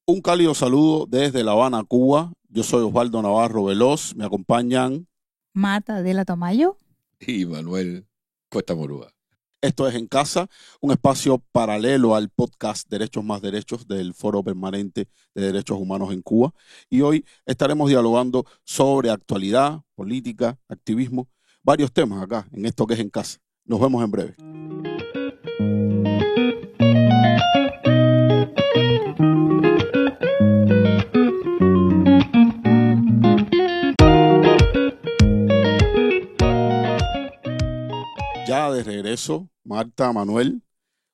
Un cálido saludo desde La Habana, Cuba. Yo soy Osvaldo Navarro Veloz. Me acompañan. Marta de la Tamayo. Y Manuel Cuesta Morúa. Esto es En Casa, un espacio paralelo al podcast Derechos más Derechos del Foro Permanente de Derechos Humanos en Cuba. Y hoy estaremos dialogando sobre actualidad, política, activismo, varios temas acá en esto que es En Casa. Nos vemos en breve. Ya de regreso, Marta, Manuel,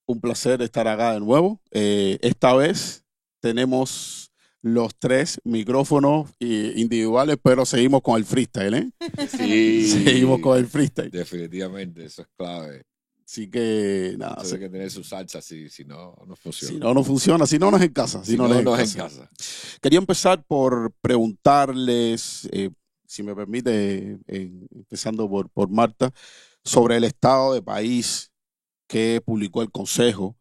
un placer estar acá de nuevo. Esta vez tenemos los tres micrófonos individuales, pero seguimos con el freestyle, ¿eh? Sí, Seguimos con el freestyle. definitivamente, eso es clave. Así que nada. Eso hay que tener su salsa, si no, no funciona. Si no, no funciona. Si no, no es en casa. Si no, no es en casa. Quería empezar por preguntarles, si me permite, empezando por Marta, sobre el estado de país que publicó el Consejo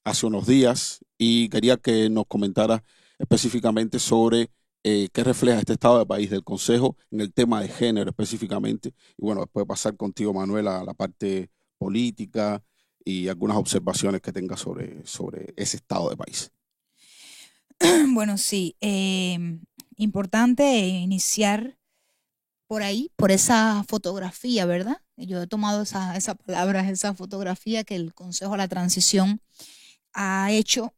hace unos días, y quería que nos comentara específicamente sobre qué refleja este estado de país del Consejo en el tema de género específicamente. Y bueno, después pasar contigo, Manuel, a la parte política y algunas observaciones que tenga sobre ese estado de país. Bueno, sí, importante iniciar por ahí, por esa fotografía, ¿verdad? Yo he tomado esa palabra, esa fotografía que el Consejo de la Transición ha hecho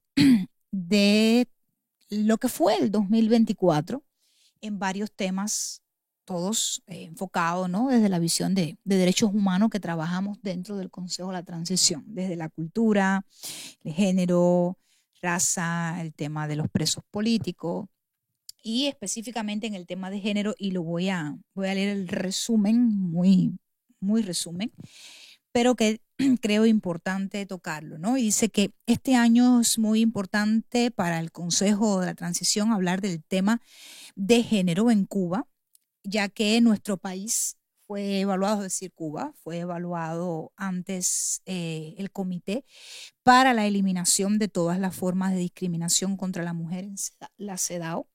de lo que fue el 2024 en varios temas, todos enfocados, ¿no? Desde la visión de derechos humanos que trabajamos dentro del Consejo de la Transición, desde la cultura, el género, raza, el tema de los presos políticos y específicamente en el tema de género, y voy a leer el resumen, muy resumen, pero que creo importante tocarlo, ¿no? Y dice que este año es muy importante para el Consejo de la Transición hablar del tema de género en Cuba, ya que nuestro país fue evaluado, es decir, Cuba fue evaluado antes el Comité para la Eliminación de todas las formas de discriminación contra la mujer, en la CEDAW,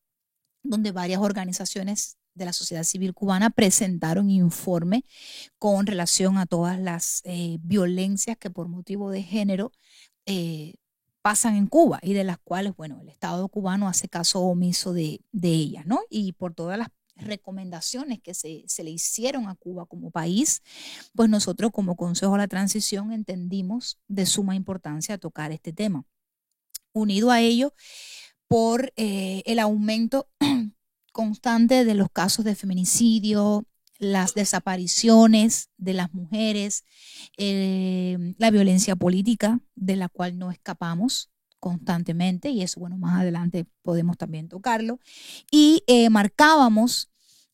donde varias organizaciones de la sociedad civil cubana presentaron informe con relación a todas las violencias que por motivo de género pasan en Cuba y de las cuales, bueno, el Estado cubano hace caso omiso de ellas, ¿no? Y por todas las recomendaciones que se le hicieron a Cuba como país, pues nosotros como Consejo de la Transición entendimos de suma importancia tocar este tema. Unido a ello, por el aumento constante de los casos de feminicidio, las desapariciones de las mujeres, la violencia política de la cual no escapamos constantemente, y eso, bueno, más adelante podemos también tocarlo. Y marcábamos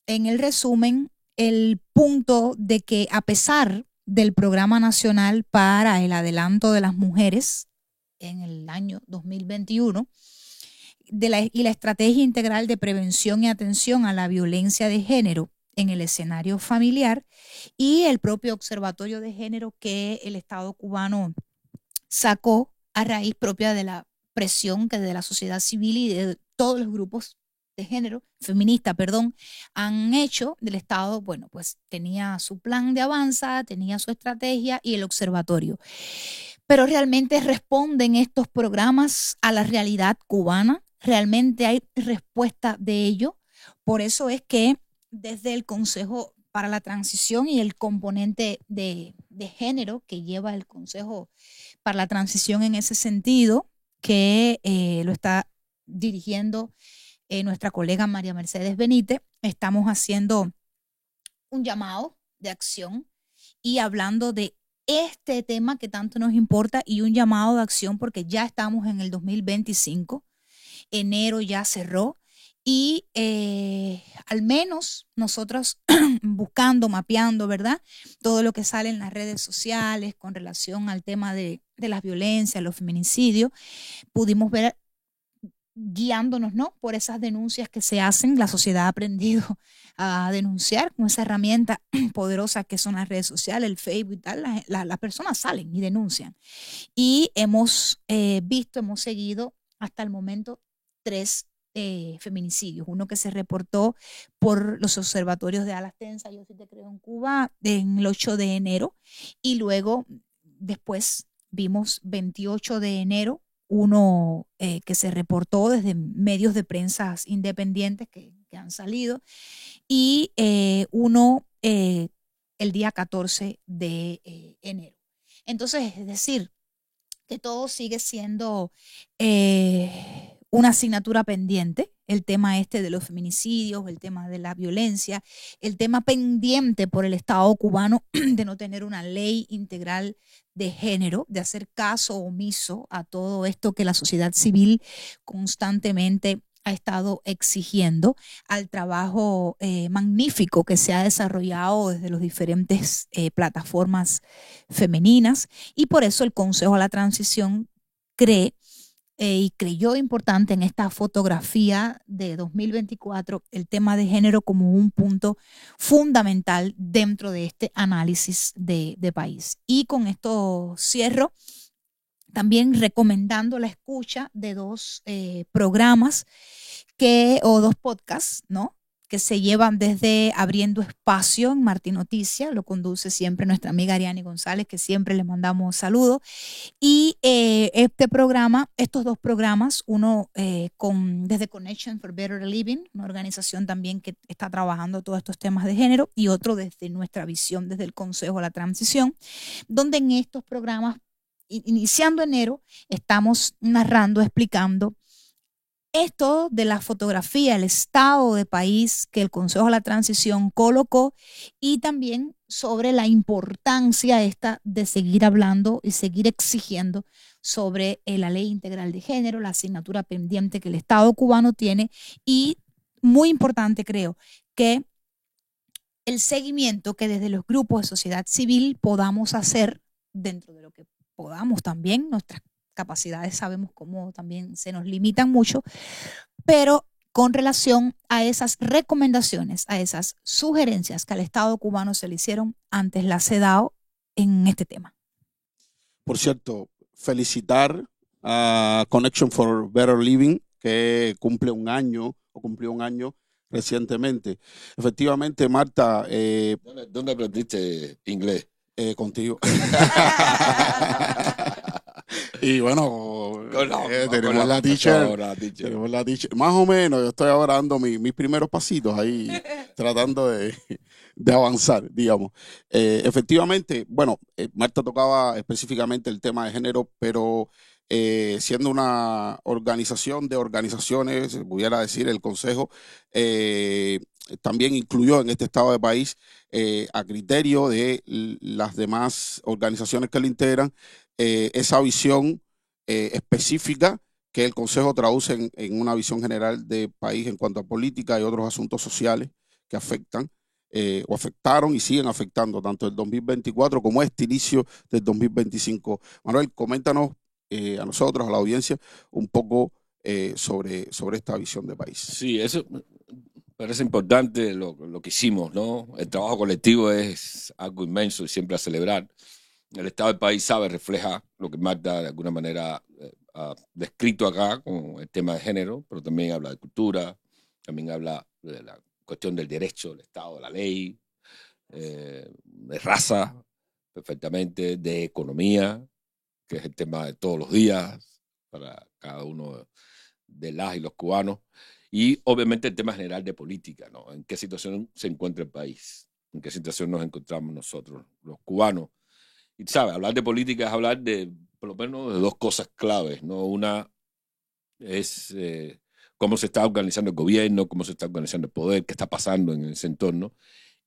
en el resumen el punto de que a pesar del Programa Nacional para el Adelanto de las Mujeres en el año 2021, y la estrategia integral de prevención y atención a la violencia de género en el escenario familiar, y el propio observatorio de género que el Estado cubano sacó a raíz propia de la presión que de la sociedad civil y de todos los grupos de género, feminista, perdón, han hecho del Estado. Bueno, pues tenía su plan de avanza, tenía su estrategia y el observatorio. Pero realmente responden estos programas a la realidad cubana. Realmente hay respuesta de ello. Por eso es que desde el Consejo para la Transición y el componente de género que lleva el Consejo para la Transición en ese sentido, que lo está dirigiendo nuestra colega María Mercedes Benítez, estamos haciendo un llamado de acción y hablando de este tema que tanto nos importa, y un llamado de acción porque ya estamos en el 2025. Enero ya cerró y al menos nosotros buscando, mapeando, ¿verdad? Todo lo que sale en las redes sociales con relación al tema de las violencias, los feminicidios, pudimos ver, guiándonos, ¿no?, por esas denuncias que se hacen. La sociedad ha aprendido a denunciar con esa herramienta poderosa que son las redes sociales, el Facebook y tal. Las personas salen y denuncian. Y hemos visto, hemos seguido hasta el momento 3 feminicidios. Uno que se reportó por los observatorios de alas tensas, yo sí te creo, en Cuba, en el 8 de enero. Y luego, después, vimos 28 de enero, uno que se reportó desde medios de prensa independientes que han salido, y uno el día 14 de enero. Entonces, es decir, que todo sigue siendo una asignatura pendiente, el tema este de los feminicidios, el tema de la violencia, el tema pendiente por el Estado cubano de no tener una ley integral de género, de hacer caso omiso a todo esto que la sociedad civil constantemente ha estado exigiendo, al trabajo magnífico que se ha desarrollado desde las diferentes plataformas femeninas. Y por eso el Consejo a la Transición cree y creyó importante en esta fotografía de 2024 el tema de género como un punto fundamental dentro de este análisis de país. Y con esto cierro, también recomendando la escucha de 2 programas o 2 podcasts, ¿no?, que se llevan desde Abriendo Espacio en Martín Noticias, lo conduce siempre nuestra amiga Ariani González, que siempre le mandamos saludos. Y estos 2 programas, uno desde Connection for Better Living, una organización también que está trabajando todos estos temas de género, y otro desde nuestra visión, desde el Consejo a la Transición, donde en estos programas, iniciando enero, estamos narrando, explicando esto de la fotografía, el estado de país que el Consejo de la Transición colocó, y también sobre la importancia esta de seguir hablando y seguir exigiendo sobre la ley integral de género, la asignatura pendiente que el Estado cubano tiene, y muy importante, creo, que el seguimiento que desde los grupos de sociedad civil podamos hacer dentro de lo que podamos también. Nuestras capacidades sabemos cómo también se nos limitan mucho, pero con relación a esas recomendaciones, a esas sugerencias que al Estado cubano se le hicieron antes la CEDAW en este tema. Por cierto, felicitar a Connection for Better Living, que cumplió un año recientemente. Efectivamente, Marta. ¿Dónde aprendiste inglés? Contigo. Y bueno, tenemos la teacher. Tenemos la teacher. Más o menos, yo estoy ahora dando mis primeros pasitos ahí, tratando de avanzar, digamos. Efectivamente, bueno, Marta tocaba específicamente el tema de género, pero siendo una organización de organizaciones, pudiera decir, el Consejo también incluyó en este estado de país, a criterio de las demás organizaciones que lo integran, esa visión específica que el Consejo traduce en una visión general de país en cuanto a política y otros asuntos sociales que afectan o afectaron y siguen afectando tanto el 2024 como este inicio del 2025. Manuel, coméntanos a nosotros, a la audiencia, un poco sobre esta visión de país. Sí, eso parece importante lo que hicimos, ¿no? El trabajo colectivo es algo inmenso y siempre a celebrar. El estado del país refleja lo que Marta de alguna manera ha descrito acá con el tema de género, pero también habla de cultura, también habla de la cuestión del derecho, del Estado, de la ley, de raza, perfectamente, de economía, que es el tema de todos los días para cada uno de las y los cubanos, y obviamente el tema general de política, ¿no? En qué situación se encuentra el país, en qué situación nos encontramos nosotros, los cubanos. Y, ¿sabes? Hablar de política es hablar de, por lo menos, de 2 cosas claves, ¿no? Una es cómo se está organizando el gobierno, cómo se está organizando el poder, qué está pasando en ese entorno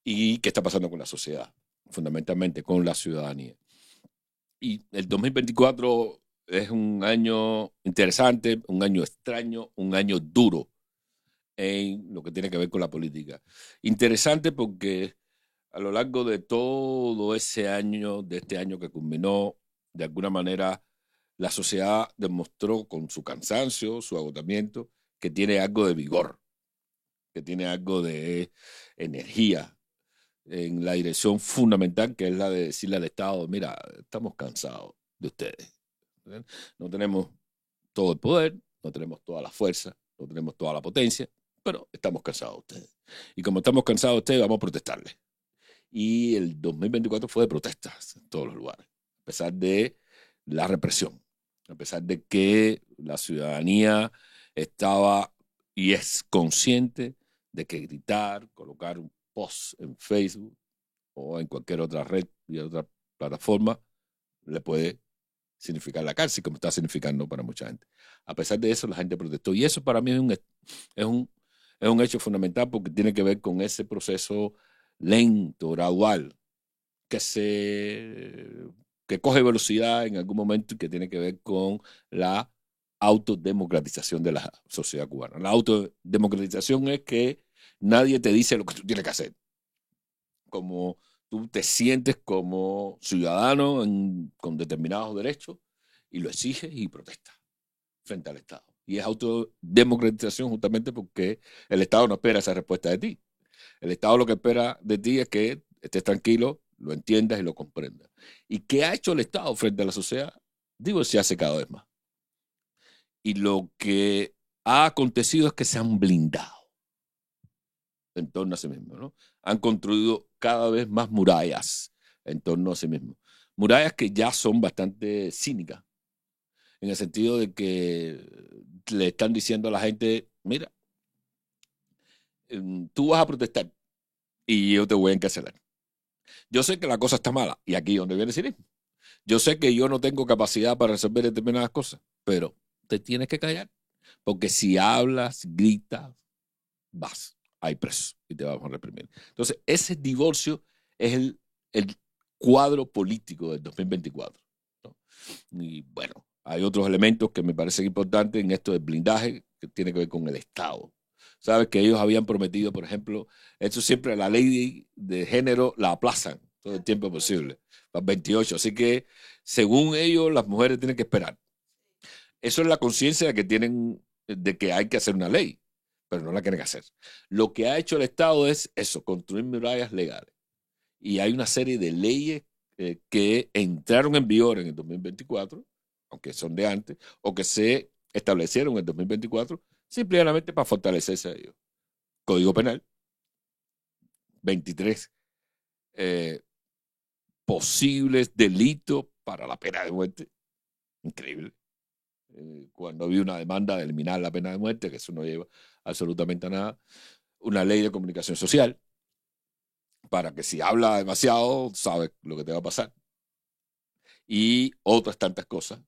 y qué está pasando con la sociedad, fundamentalmente con la ciudadanía. Y el 2024 es un año interesante, un año extraño, un año duro en lo que tiene que ver con la política. Interesante porque a lo largo de todo ese año, de este año que culminó, de alguna manera la sociedad demostró con su cansancio, su agotamiento, que tiene algo de vigor, que tiene algo de energía en la dirección fundamental, que es la de decirle al Estado: mira, estamos cansados de ustedes. No tenemos todo el poder, no tenemos toda la fuerza, no tenemos toda la potencia, pero estamos cansados de ustedes. Y como estamos cansados de ustedes, vamos a protestarles. Y el 2024 fue de protestas en todos los lugares, a pesar de la represión, a pesar de que la ciudadanía estaba y es consciente de que gritar, colocar un post en Facebook o en cualquier otra red y otra plataforma le puede significar la cárcel, como está significando para mucha gente. A pesar de eso, la gente protestó. Y eso para mí es un hecho fundamental porque tiene que ver con ese proceso lento, gradual, que coge velocidad en algún momento y que tiene que ver con la autodemocratización de la sociedad cubana. La autodemocratización es que nadie te dice lo que tú tienes que hacer. Como tú te sientes como ciudadano con determinados derechos y lo exiges y protestas frente al Estado. Y es autodemocratización justamente porque el Estado no espera esa respuesta de ti. El Estado lo que espera de ti es que estés tranquilo, lo entiendas y lo comprendas. ¿Y qué ha hecho el Estado frente a la sociedad? Digo, se hace cada vez más. Y lo que ha acontecido es que se han blindado en torno a sí mismos, ¿no? Han construido cada vez más murallas en torno a sí mismos. Murallas que ya son bastante cínicas, en el sentido de que le están diciendo a la gente, mira, tú vas a protestar y yo te voy a encarcelar. Yo sé que la cosa está mala, y aquí es donde viene el cinismo. Yo sé que yo no tengo capacidad para resolver determinadas cosas, pero te tienes que callar, porque si hablas, gritas, hay preso y te vamos a reprimir. Entonces, ese divorcio es el cuadro político del 2024, ¿no? Y bueno, hay otros elementos que me parecen importantes en esto del blindaje, que tiene que ver con el Estado. Sabes que ellos habían prometido, por ejemplo, eso siempre la ley de género la aplazan todo el tiempo posible, para 28. Así que, según ellos, las mujeres tienen que esperar. Eso es la conciencia que tienen de que hay que hacer una ley, pero no la quieren hacer. Lo que ha hecho el Estado es eso, construir murallas legales. Y hay una serie de leyes que entraron en vigor en el 2024, aunque son de antes, o que se establecieron en el 2024, simplemente para fortalecerse a ellos. Código Penal, 23 posibles delitos para la pena de muerte. Increíble. Cuando había una demanda de eliminar la pena de muerte, que eso no lleva absolutamente a nada. Una ley de comunicación social, para que si habla demasiado, sabes lo que te va a pasar. Y otras tantas cosas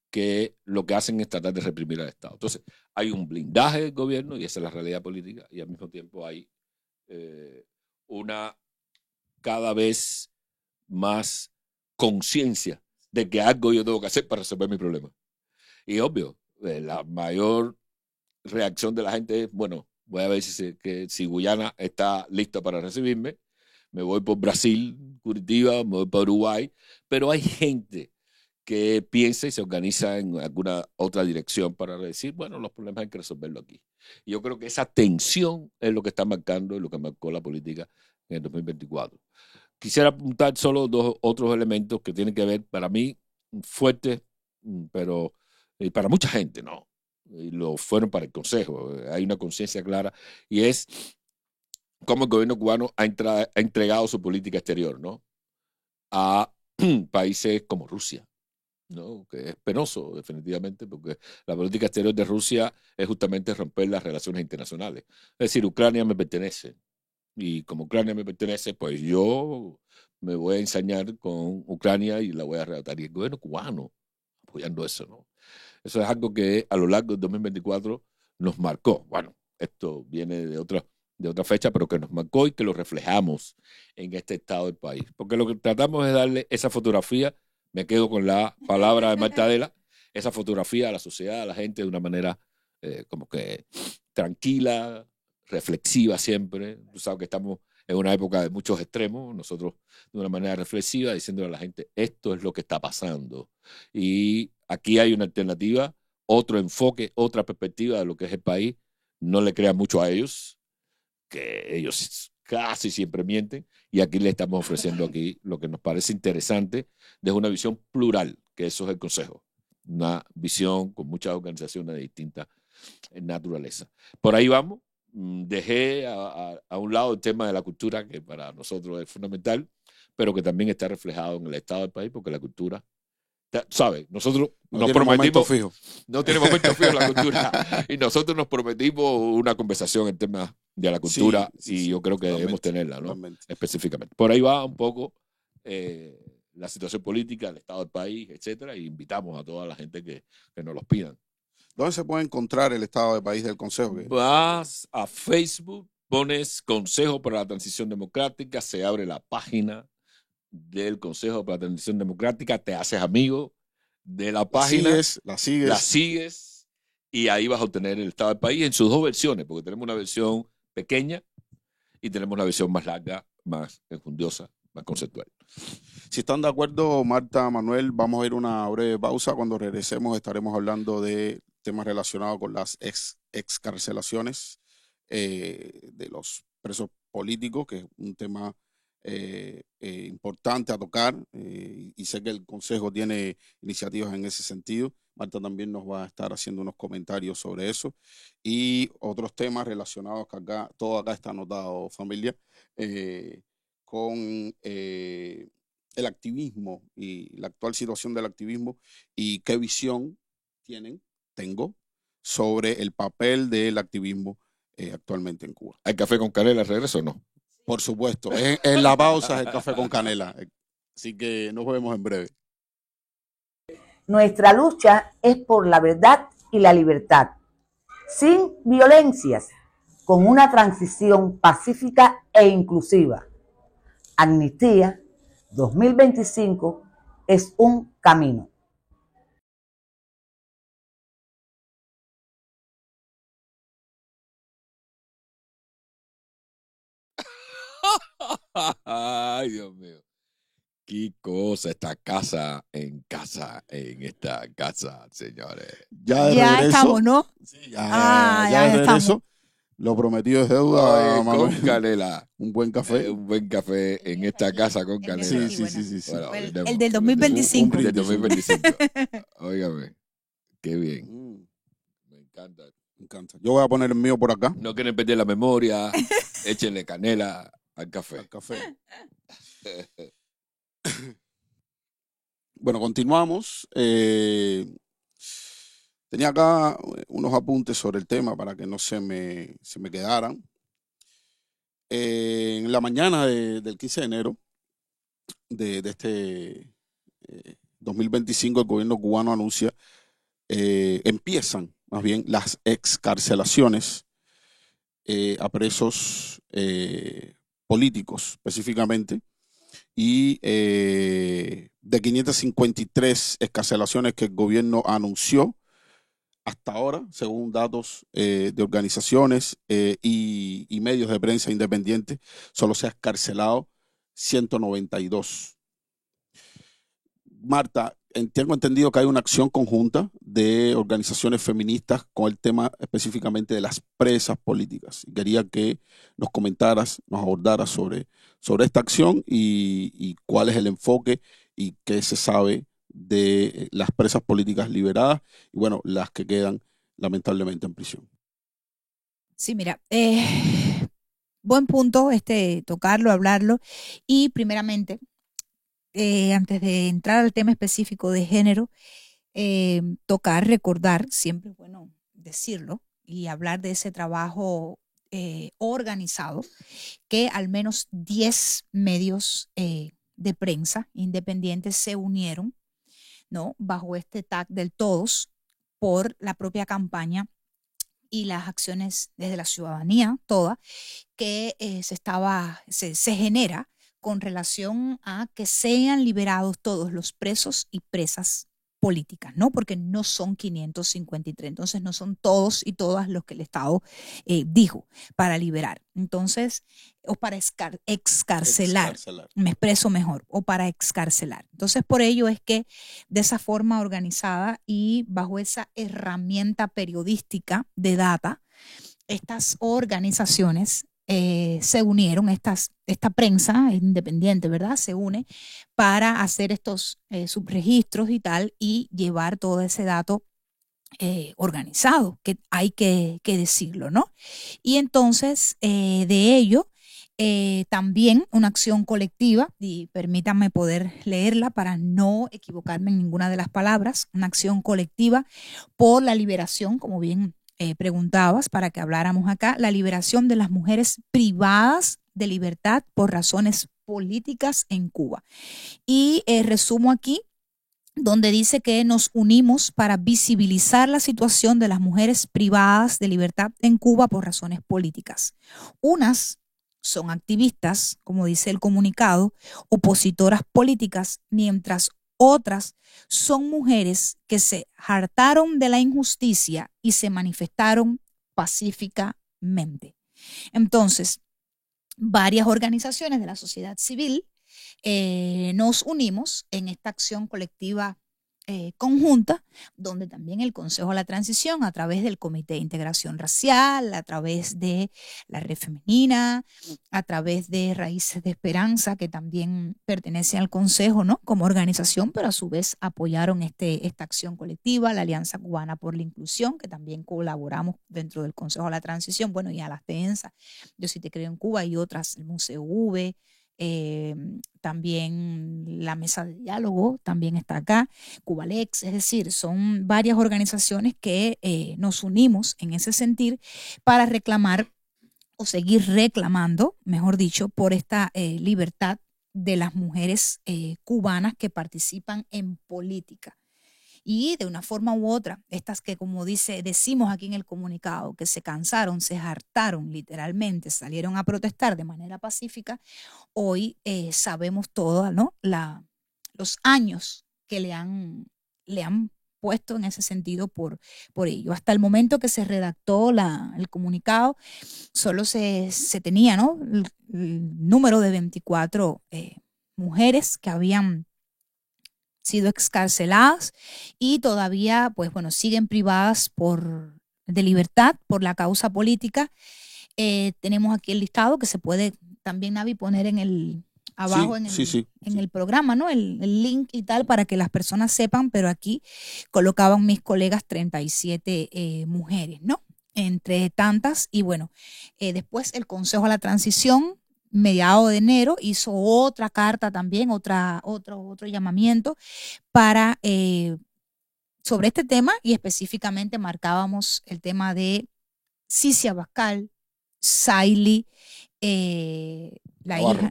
que lo que hacen es tratar de reprimir al Estado. Entonces, hay un blindaje del gobierno, y esa es la realidad política, y al mismo tiempo hay una cada vez más conciencia de que algo yo tengo que hacer para resolver mi problema. Y obvio, la mayor reacción de la gente es, bueno, voy a ver si Guyana está lista para recibirme, me voy por Brasil, Curitiba, me voy por Uruguay, pero hay gente que piensa y se organiza en alguna otra dirección para decir, bueno, los problemas hay que resolverlo aquí. Y yo creo que esa tensión es lo que está marcando y lo que marcó la política en el 2024. Quisiera apuntar solo dos otros elementos que tienen que ver, para mí, fuertes, pero para mucha gente, ¿no? Y lo fueron para el Consejo. Hay una conciencia clara y es cómo el gobierno cubano ha entregado su política exterior, ¿no? A países como Rusia, ¿no? Que es penoso, definitivamente, porque la política exterior de Rusia es justamente romper las relaciones internacionales. Es decir, Ucrania me pertenece. Y como Ucrania me pertenece, pues yo me voy a ensañar con Ucrania y la voy a arrebatar. Y el gobierno cubano apoyando eso, ¿no? Eso es algo que a lo largo del 2024 nos marcó. Bueno, esto viene de otra fecha, pero que nos marcó y que lo reflejamos en este estado del país. Porque lo que tratamos es darle esa fotografía, me quedo con la palabra de Marta Adela, esa fotografía a la sociedad, a la gente de una manera como que tranquila, reflexiva siempre. Tú sabes que estamos en una época de muchos extremos, nosotros de una manera reflexiva, diciéndole a la gente, esto es lo que está pasando. Y aquí hay una alternativa, otro enfoque, otra perspectiva de lo que es el país. No le crean mucho a ellos, que ellos casi siempre mienten, y aquí le estamos ofreciendo aquí lo que nos parece interesante desde una visión plural, que eso es el Consejo. Una visión con muchas organizaciones de distintas naturaleza. Por ahí vamos. Dejé a un lado el tema de la cultura, que para nosotros es fundamental, pero que también está reflejado en el estado del país, porque la cultura, ¿sabes? Nosotros nos prometimos, no tiene momento fijo la cultura, y nosotros nos prometimos una conversación en temas de la cultura, y yo creo que debemos tenerla, ¿no? Específicamente. Por ahí va un poco la situación política, el estado del país, etcétera, y invitamos a toda la gente que nos los pidan. ¿Dónde se puede encontrar el estado de país del Consejo? Vas a Facebook, pones Consejo para la Transición Democrática, se abre la página del Consejo para la Transición Democrática, te haces amigo de la página, la sigues y ahí vas a obtener el estado del país en sus dos versiones, porque tenemos una versión pequeña y tenemos una versión más larga, más enjundiosa, más conceptual. Si están de acuerdo, Marta, Manuel, vamos a ir a una breve pausa. Cuando regresemos estaremos hablando de temas relacionados con las excarcelaciones de los presos políticos, que es un tema importante a tocar, y sé que el Consejo tiene iniciativas en ese sentido. Marta también nos va a estar haciendo unos comentarios sobre eso y otros temas relacionados que acá, todo acá está anotado, familia, con el activismo y la actual situación del activismo y qué visión tengo sobre el papel del activismo actualmente en Cuba. ¿Hay café con canela, regreso o no? Por supuesto, en la pausa es el café con canela, así que nos vemos en breve. Nuestra lucha es por la verdad y la libertad, sin violencias, con una transición pacífica e inclusiva. Amnistía 2025 es un camino. Ay, Dios mío. Qué cosa, esta casa, en esta casa, señores. Ya estamos, ¿no? Sí, ya de regreso. Lo prometido es deuda, Manuel. Con canela. Un buen café. Un buen café en esta casa con canela. Sí. Bueno, el del 2025. El del 2025. Óigame, qué bien. Me encanta. Yo voy a poner el mío por acá. No quieren perder la memoria. Échenle canela al café. Bueno, continuamos. Tenía acá unos apuntes sobre el tema para que no se me quedaran. En la mañana del 15 de enero de este 2025, el gobierno cubano anuncia, empiezan más bien las excarcelaciones a presos políticos específicamente, y de 553 excarcelaciones que el gobierno anunció hasta ahora, según datos de organizaciones y medios de prensa independientes, solo se ha excarcelado 192. Marta, tengo entendido que hay una acción conjunta de organizaciones feministas con el tema específicamente de las presas políticas. Quería que nos comentaras, nos abordaras sobre esta acción y cuál es el enfoque y qué se sabe de las presas políticas liberadas y, bueno, las que quedan lamentablemente en prisión. Sí, mira, buen punto tocarlo, hablarlo, y primeramente, antes de entrar al tema específico de género, recordar, siempre es bueno decirlo y hablar de ese trabajo organizado, que al menos 10 medios de prensa independientes se unieron, ¿no?, bajo este tag del todos, por la propia campaña y las acciones desde la ciudadanía toda que se genera con relación a que sean liberados todos los presos y presas políticas, ¿no? Porque no son 553, entonces no son todos y todas los que el Estado dijo para liberar. Entonces, o para excarcelar, me expreso mejor, o para excarcelar. Entonces, por ello es que de esa forma organizada y bajo esa herramienta periodística de data, estas organizaciones se unieron, esta prensa independiente, ¿verdad?, se une para hacer estos subregistros y tal, y llevar todo ese dato organizado, que hay que decirlo, ¿no? Y entonces, de ello, también una acción colectiva, y permítanme poder leerla para no equivocarme en ninguna de las palabras, una acción colectiva por la liberación, como bien preguntabas, para que habláramos acá, la liberación de las mujeres privadas de libertad por razones políticas en Cuba. Y resumo aquí donde dice que nos unimos para visibilizar la situación de las mujeres privadas de libertad en Cuba por razones políticas. Unas son activistas, como dice el comunicado, opositoras políticas, mientras otras son mujeres que se hartaron de la injusticia y se manifestaron pacíficamente. Entonces, varias organizaciones de la sociedad civil nos unimos en esta acción colectiva conjunta, donde también el Consejo de la Transición, a través del Comité de Integración Racial, a través de la Red Femenina, a través de Raíces de Esperanza, que también pertenece al Consejo, ¿no? Como organización, pero a su vez apoyaron esta acción colectiva, la Alianza Cubana por la Inclusión, que también colaboramos dentro del Consejo de la Transición, bueno, y a las TENSA, Yo Sí Te Creo en Cuba y otras, el Museo V, también la mesa de diálogo también está acá, Cubalex, es decir, son varias organizaciones que nos unimos en ese sentir para reclamar o seguir reclamando, mejor dicho, por esta libertad de las mujeres cubanas que participan en política. Y de una forma u otra, estas que como decimos aquí en el comunicado, que se cansaron, se hartaron literalmente, salieron a protestar de manera pacífica, hoy sabemos todos, ¿no? Los años que le han puesto en ese sentido por ello. Hasta el momento que se redactó el comunicado, solo se tenía, ¿no? el número de 24 mujeres que habían sido excarceladas y todavía, pues bueno, siguen privadas de libertad por la causa política. Tenemos aquí el listado que se puede también, Navi, poner abajo en el programa, ¿no? El link y tal para que las personas sepan, pero aquí colocaban mis colegas 37 mujeres, ¿no? Entre tantas, y bueno, después el Consejo de la Transición, mediados de enero, hizo otra carta también, otro llamamiento para sobre este tema, y específicamente marcábamos el tema de Cici Abascal, Saily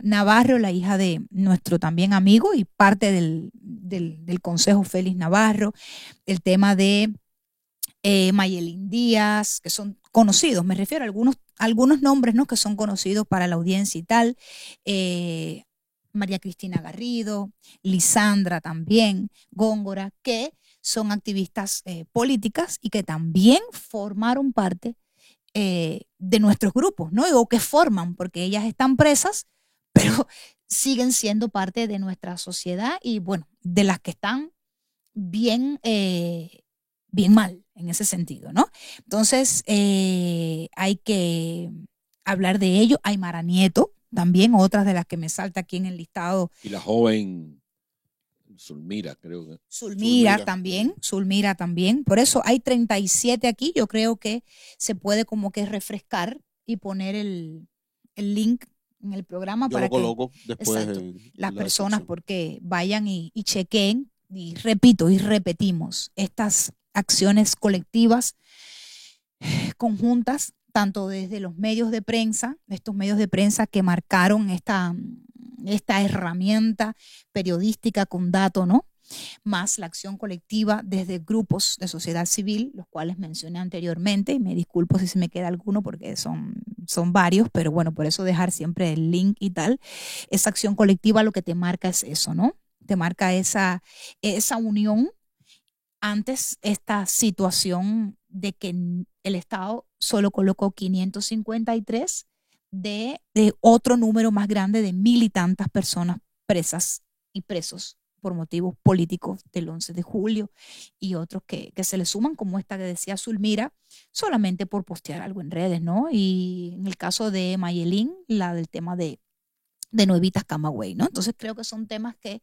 Navarro, la hija de nuestro también amigo y parte del Consejo, Félix Navarro, el tema de Mayelín Díaz, que son conocidos, me refiero a algunos nombres, ¿no? Que son conocidos para la audiencia y tal, María Cristina Garrido, Lisandra también, Góngora, que son activistas políticas y que también formaron parte de nuestros grupos, ¿no? O que forman, porque ellas están presas, pero siguen siendo parte de nuestra sociedad y, bueno, de las que están bien mal en ese sentido, ¿no? Entonces, hay que hablar de ello. Aymara Nieto, también, otras de las que me salta aquí en el listado. Y la joven Zulmira, creo que. Zulmira también. Por eso hay 37 aquí. Yo creo que se puede como que refrescar y poner el link en el programa. Yo para lo coloco que después las personas, porque vayan y chequeen, y repito y repetimos, estas acciones colectivas conjuntas, tanto desde los medios de prensa, estos medios de prensa que marcaron esta herramienta periodística con dato, ¿no? Más la acción colectiva desde grupos de sociedad civil, los cuales mencioné anteriormente, y me disculpo si se me queda alguno porque son varios, pero bueno, por eso dejar siempre el link y tal. Esa acción colectiva lo que te marca es eso, ¿no? Te marca esa unión. Antes, esta situación de que el Estado solo colocó 553 de otro número más grande de 1,000 y tantas personas presas y presos por motivos políticos del 11 de julio y otros que se le suman, como esta que decía Zulmira, solamente por postear algo en redes, ¿no? Y en el caso de Mayelín, la del tema de Nuevitas Camagüey, ¿no? Entonces creo que son temas que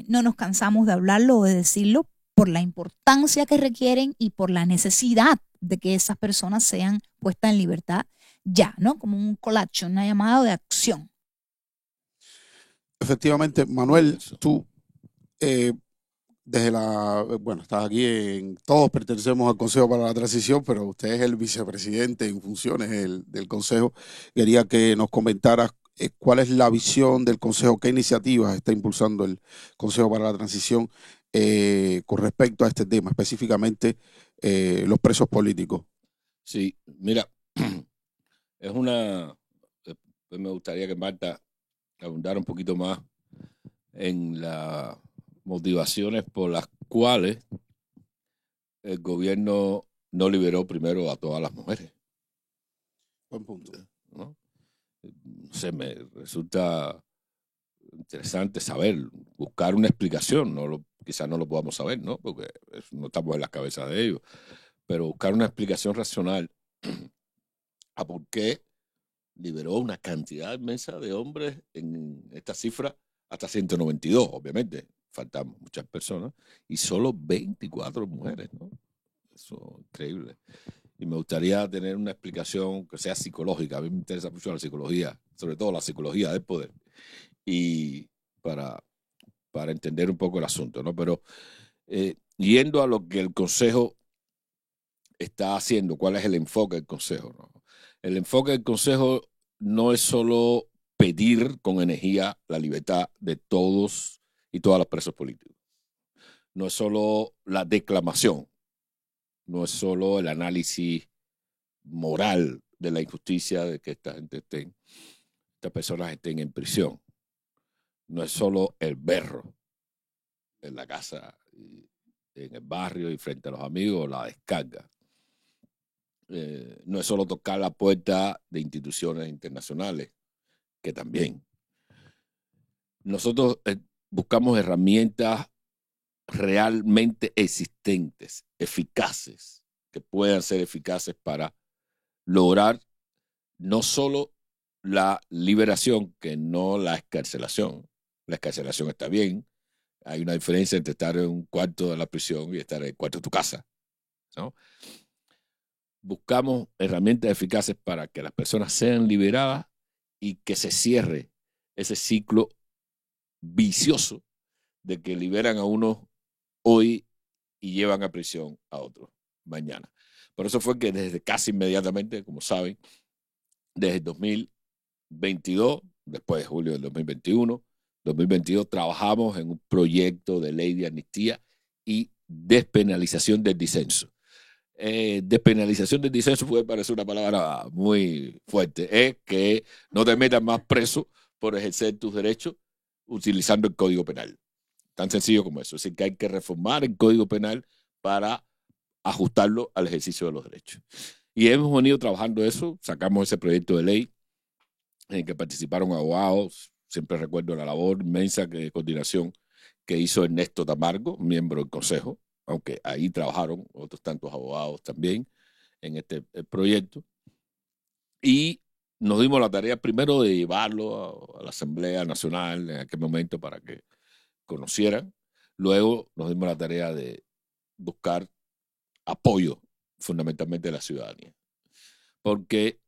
no nos cansamos de hablarlo o de decirlo, por la importancia que requieren y por la necesidad de que esas personas sean puestas en libertad ya, ¿no? Como un call action, una llamada de acción. Efectivamente, Manuel, tú bueno, estás aquí todos pertenecemos al Consejo para la Transición, pero usted es el vicepresidente en funciones del Consejo. Quería que nos comentaras cuál es la visión del Consejo, qué iniciativas está impulsando el Consejo para la Transición con respecto a este tema, específicamente los presos políticos. Sí, mira, me gustaría que Marta abundara un poquito más en las motivaciones por las cuales el gobierno no liberó primero a todas las mujeres. Buen punto. ¿No? No sé, me resulta interesante saber, buscar una explicación. Quizás no lo podamos saber, ¿no? Porque no estamos en las cabezas de ellos, pero buscar una explicación racional a por qué liberó una cantidad inmensa de hombres en esta cifra hasta 192, obviamente. Faltan muchas personas y solo 24 mujeres, ¿no? Eso es increíble. Y me gustaría tener una explicación que sea psicológica. A mí me interesa mucho la psicología, sobre todo la psicología del poder, y para entender un poco el asunto, ¿no? Pero yendo a lo que el Consejo está haciendo, ¿cuál es el enfoque del Consejo, ¿no? El enfoque del Consejo no es solo pedir con energía la libertad de todos y todas los presos políticos. No es solo la declamación, no es solo el análisis moral de la injusticia de que estas personas estén en prisión. No es solo el berro en la casa, en el barrio y frente a los amigos, la descarga. No es solo tocar la puerta de instituciones internacionales, que también. Nosotros buscamos herramientas realmente existentes, eficaces, que puedan ser eficaces para lograr no solo la liberación, que no la excarcelación. La excarcelación está bien. Hay una diferencia entre estar en un cuarto de la prisión y estar en el cuarto de tu casa, ¿no? Buscamos herramientas eficaces para que las personas sean liberadas y que se cierre ese ciclo vicioso de que liberan a uno hoy y llevan a prisión a otros mañana. Por eso fue que desde casi inmediatamente, como saben, desde 2022, después de julio del 2022, trabajamos en un proyecto de ley de amnistía y despenalización del disenso. Despenalización del disenso puede parecer una palabra muy fuerte. Es que no te metas más preso por ejercer tus derechos utilizando el Código Penal. Tan sencillo como eso. Es decir, que hay que reformar el Código Penal para ajustarlo al ejercicio de los derechos. Y hemos venido trabajando eso. Sacamos ese proyecto de ley en el que participaron abogados. Siempre recuerdo la labor inmensa de coordinación que hizo Ernesto Tamargo, miembro del Consejo, aunque ahí trabajaron otros tantos abogados también en este proyecto. Y nos dimos la tarea primero de llevarlo a la Asamblea Nacional en aquel momento para que conocieran. Luego nos dimos la tarea de buscar apoyo fundamentalmente de la ciudadanía. Porque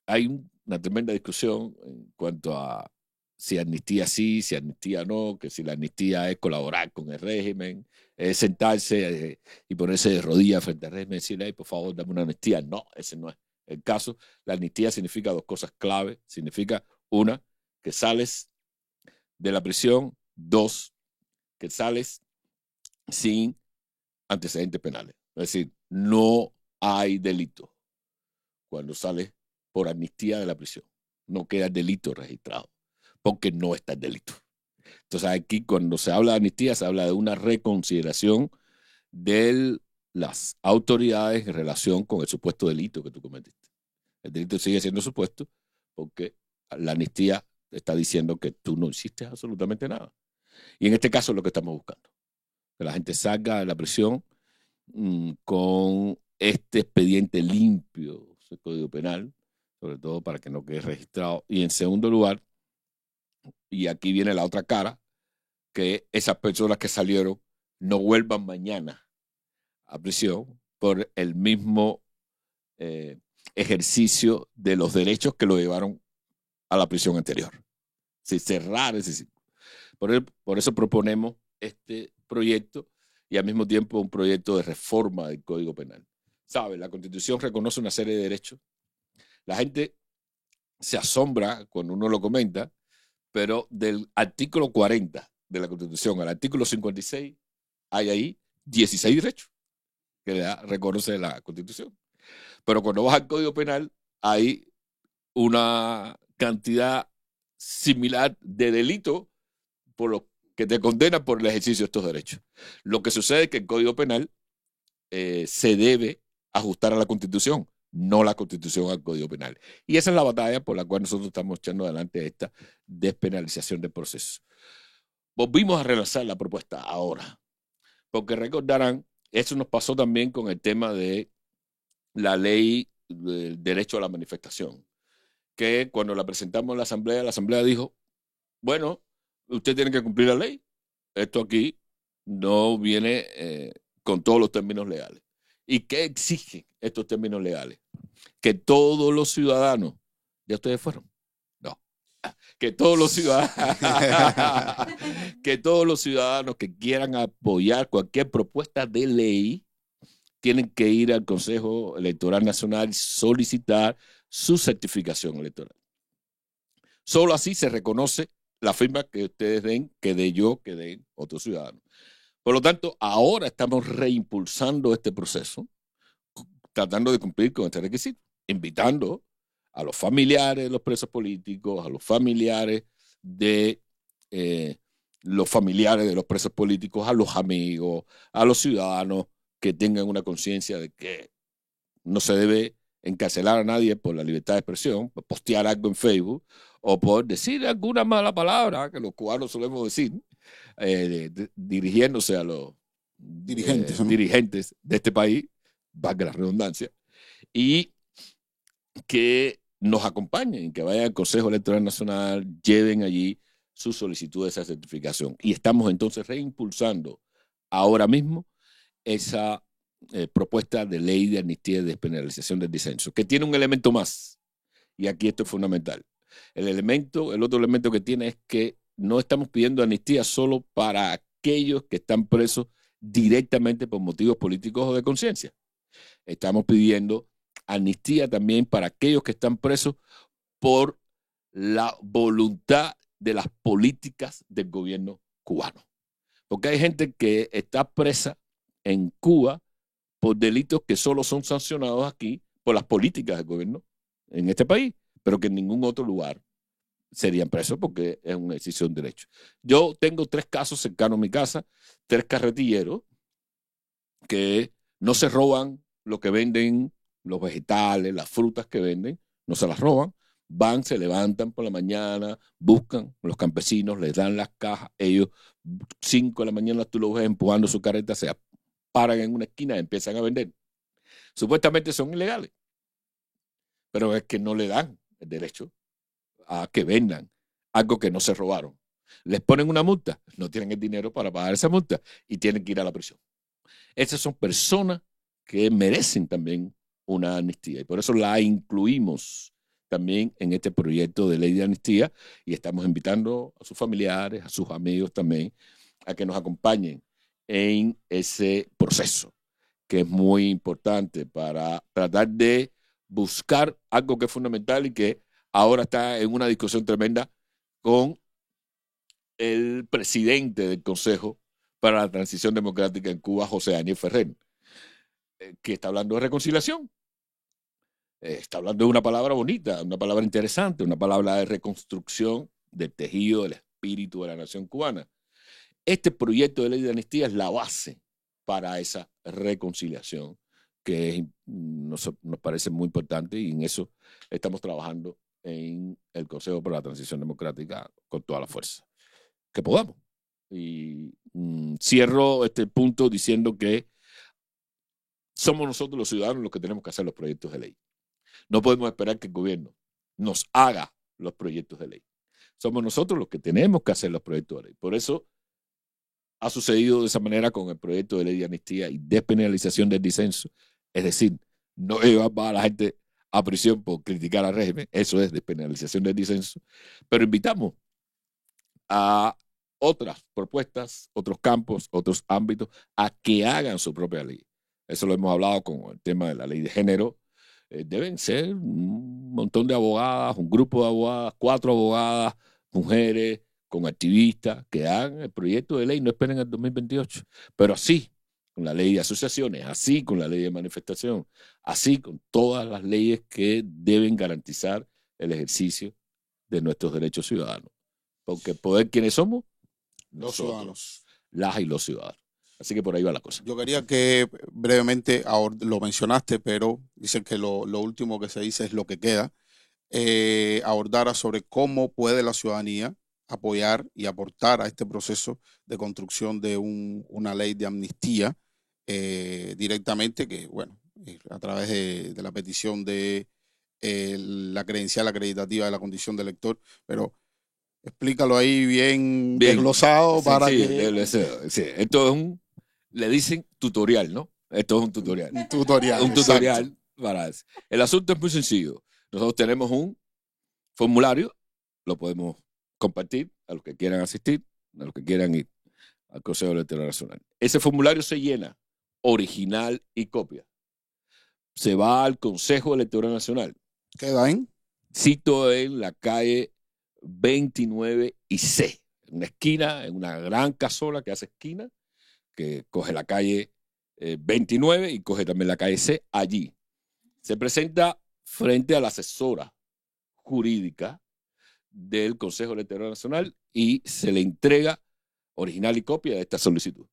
hay una tremenda discusión en cuanto a si amnistía sí, si amnistía no, que si la amnistía es colaborar con el régimen, es sentarse y ponerse de rodillas frente al régimen y decirle, hey, por favor, dame una amnistía. No, ese no es el caso. La amnistía significa dos cosas clave. Significa, una, que sales de la prisión. Dos, que sales sin antecedentes penales. Es decir, no hay delito cuando sales por amnistía de la prisión. No queda delito registrado, porque no está el delito. Entonces aquí cuando se habla de amnistía se habla de una reconsideración de las autoridades en relación con el supuesto delito que tú cometiste. El delito sigue siendo supuesto porque la amnistía está diciendo que tú no hiciste absolutamente nada. Y en este caso es lo que estamos buscando. Que la gente salga de la prisión con este expediente limpio del Código Penal, sobre todo para que no quede registrado. Y en segundo lugar, y aquí viene la otra cara, que esas personas que salieron no vuelvan mañana a prisión por el mismo ejercicio de los derechos que lo llevaron a la prisión anterior. Sí, cerrar ese ciclo. Por eso proponemos este proyecto y al mismo tiempo un proyecto de reforma del Código Penal. ¿Sabe? La Constitución reconoce una serie de derechos. La gente se asombra cuando uno lo comenta, pero del artículo 40 de la Constitución al artículo 56 hay ahí 16 derechos que reconoce la Constitución. Pero cuando vas al Código Penal hay una cantidad similar de delitos por los que te condenan por el ejercicio de estos derechos. Lo que sucede es que el Código Penal se debe ajustar a la Constitución, no la Constitución al Código Penal. Y esa es la batalla por la cual nosotros estamos echando adelante esta despenalización del proceso. Volvimos a relanzar la propuesta ahora, porque recordarán, eso nos pasó también con el tema de la ley del derecho a la manifestación, que cuando la presentamos en la Asamblea dijo, bueno, usted tiene que cumplir la ley. Esto aquí no viene con todos los términos legales. ¿Y qué exigen estos términos legales? Que todos los ciudadanos, ¿ya ustedes fueron? No. Que todos los ciudadanos, que todos los ciudadanos que quieran apoyar cualquier propuesta de ley tienen que ir al Consejo Electoral Nacional y solicitar su certificación electoral. Solo así se reconoce la firma que ustedes den, que dé yo, que den otros ciudadanos. Por lo tanto, ahora estamos reimpulsando este proceso, tratando de cumplir con este requisito, invitando a los familiares de los presos políticos, a los familiares de los presos políticos, a los amigos, a los ciudadanos que tengan una conciencia de que no se debe encarcelar a nadie por la libertad de expresión, por postear algo en Facebook o por decir alguna mala palabra, que los cubanos solemos decir, dirigiéndose a los dirigentes, ¿no? dirigentes de este país, valga la redundancia, y que nos acompañen, que vayan al Consejo Electoral Nacional, lleven allí su solicitud de esa certificación. Y estamos entonces reimpulsando ahora mismo esa propuesta de ley de amnistía y despenalización del disenso, que tiene un elemento más, y aquí esto es fundamental. El otro elemento que tiene es que no estamos pidiendo amnistía solo para aquellos que están presos directamente por motivos políticos o de conciencia. Estamos pidiendo amnistía también para aquellos que están presos por la voluntad de las políticas del gobierno cubano. Porque hay gente que está presa en Cuba por delitos que solo son sancionados aquí por las políticas del gobierno en este país, pero que en ningún otro lugar serían presos porque es un ejercicio de un derecho. Yo tengo 3 casos cercanos a mi casa, 3 carretilleros que no se roban lo que venden, los vegetales, las frutas que venden, no se las roban, van, se levantan por la mañana, buscan los campesinos, les dan las cajas, ellos 5 de la mañana tú los ves empujando su carreta, se paran en una esquina y empiezan a vender. Supuestamente son ilegales, pero es que no le dan el derecho a que vendan algo que no se robaron. Les ponen una multa, no tienen el dinero para pagar esa multa y tienen que ir a la prisión. Esas son personas que merecen también una amnistía y por eso la incluimos también en este proyecto de ley de amnistía y estamos invitando a sus familiares, a sus amigos también, a que nos acompañen en ese proceso, que es muy importante para tratar de buscar algo que es fundamental y que ahora está en una discusión tremenda con el presidente del Consejo para la Transición Democrática en Cuba, José Daniel Ferrer, que está hablando de reconciliación. Está hablando de una palabra bonita, una palabra interesante, una palabra de reconstrucción del tejido del espíritu de la nación cubana. Este proyecto de ley de amnistía es la base para esa reconciliación, que nos parece muy importante y en eso estamos trabajando en el Consejo para la Transición Democrática con toda la fuerza que podamos. Y cierro este punto diciendo que somos nosotros los ciudadanos los que tenemos que hacer los proyectos de ley. No podemos esperar que el gobierno nos haga los proyectos de ley. Somos nosotros los que tenemos que hacer los proyectos de ley. Por eso ha sucedido de esa manera con el proyecto de ley de amnistía y despenalización del disenso. Es decir, no llevar a la gente a prisión por criticar al régimen, eso es despenalización del disenso, pero invitamos a otras propuestas, otros campos, otros ámbitos, a que hagan su propia ley. Eso lo hemos hablado con el tema de la ley de género. Deben ser un montón de abogadas, un grupo de abogadas, 4 abogadas, mujeres, con activistas, que hagan el proyecto de ley, no esperen al 2028, pero así, con la ley de asociaciones, así con la ley de manifestación, así con todas las leyes que deben garantizar el ejercicio de nuestros derechos ciudadanos. Porque poder, ¿quiénes somos? Los ciudadanos. Las y los ciudadanos. Así que por ahí va la cosa. Yo quería que brevemente, lo mencionaste, pero dicen que lo último que se dice es lo que queda, abordara sobre cómo puede la ciudadanía apoyar y aportar a este proceso de construcción de una ley de amnistía directamente, que bueno, a través de la petición de la credencial acreditativa de la condición de elector, pero explícalo ahí bien desglosado sí, para sí, que... sí. Esto es le dicen tutorial, ¿no? Esto es un tutorial. Un tutorial. Un tutorial para eso. El asunto es muy sencillo. Nosotros tenemos un formulario, lo podemos compartir a los que quieran asistir, a los que quieran ir al Consejo Electoral Nacional. Ese formulario se llena, original y copia. Se va al Consejo Electoral Nacional. ¿Queda en? Sito en la calle 29 y C, en una esquina, en una gran casola que hace esquina, que coge la calle 29 y coge también la calle C allí. Se presenta frente a la asesora jurídica del Consejo Electoral Nacional y se le entrega original y copia de esta solicitud.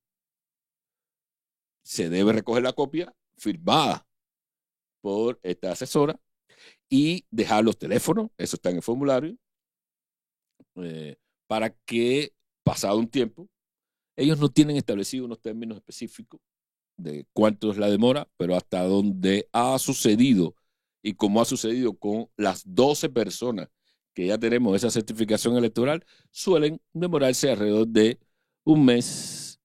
Se debe recoger la copia firmada por esta asesora y dejar los teléfonos, eso está en el formulario, para que, pasado un tiempo, ellos no tienen establecido unos términos específicos de cuánto es la demora, pero hasta donde ha sucedido y como ha sucedido con las 12 personas que ya tenemos esa certificación electoral, suelen demorarse alrededor de un mes,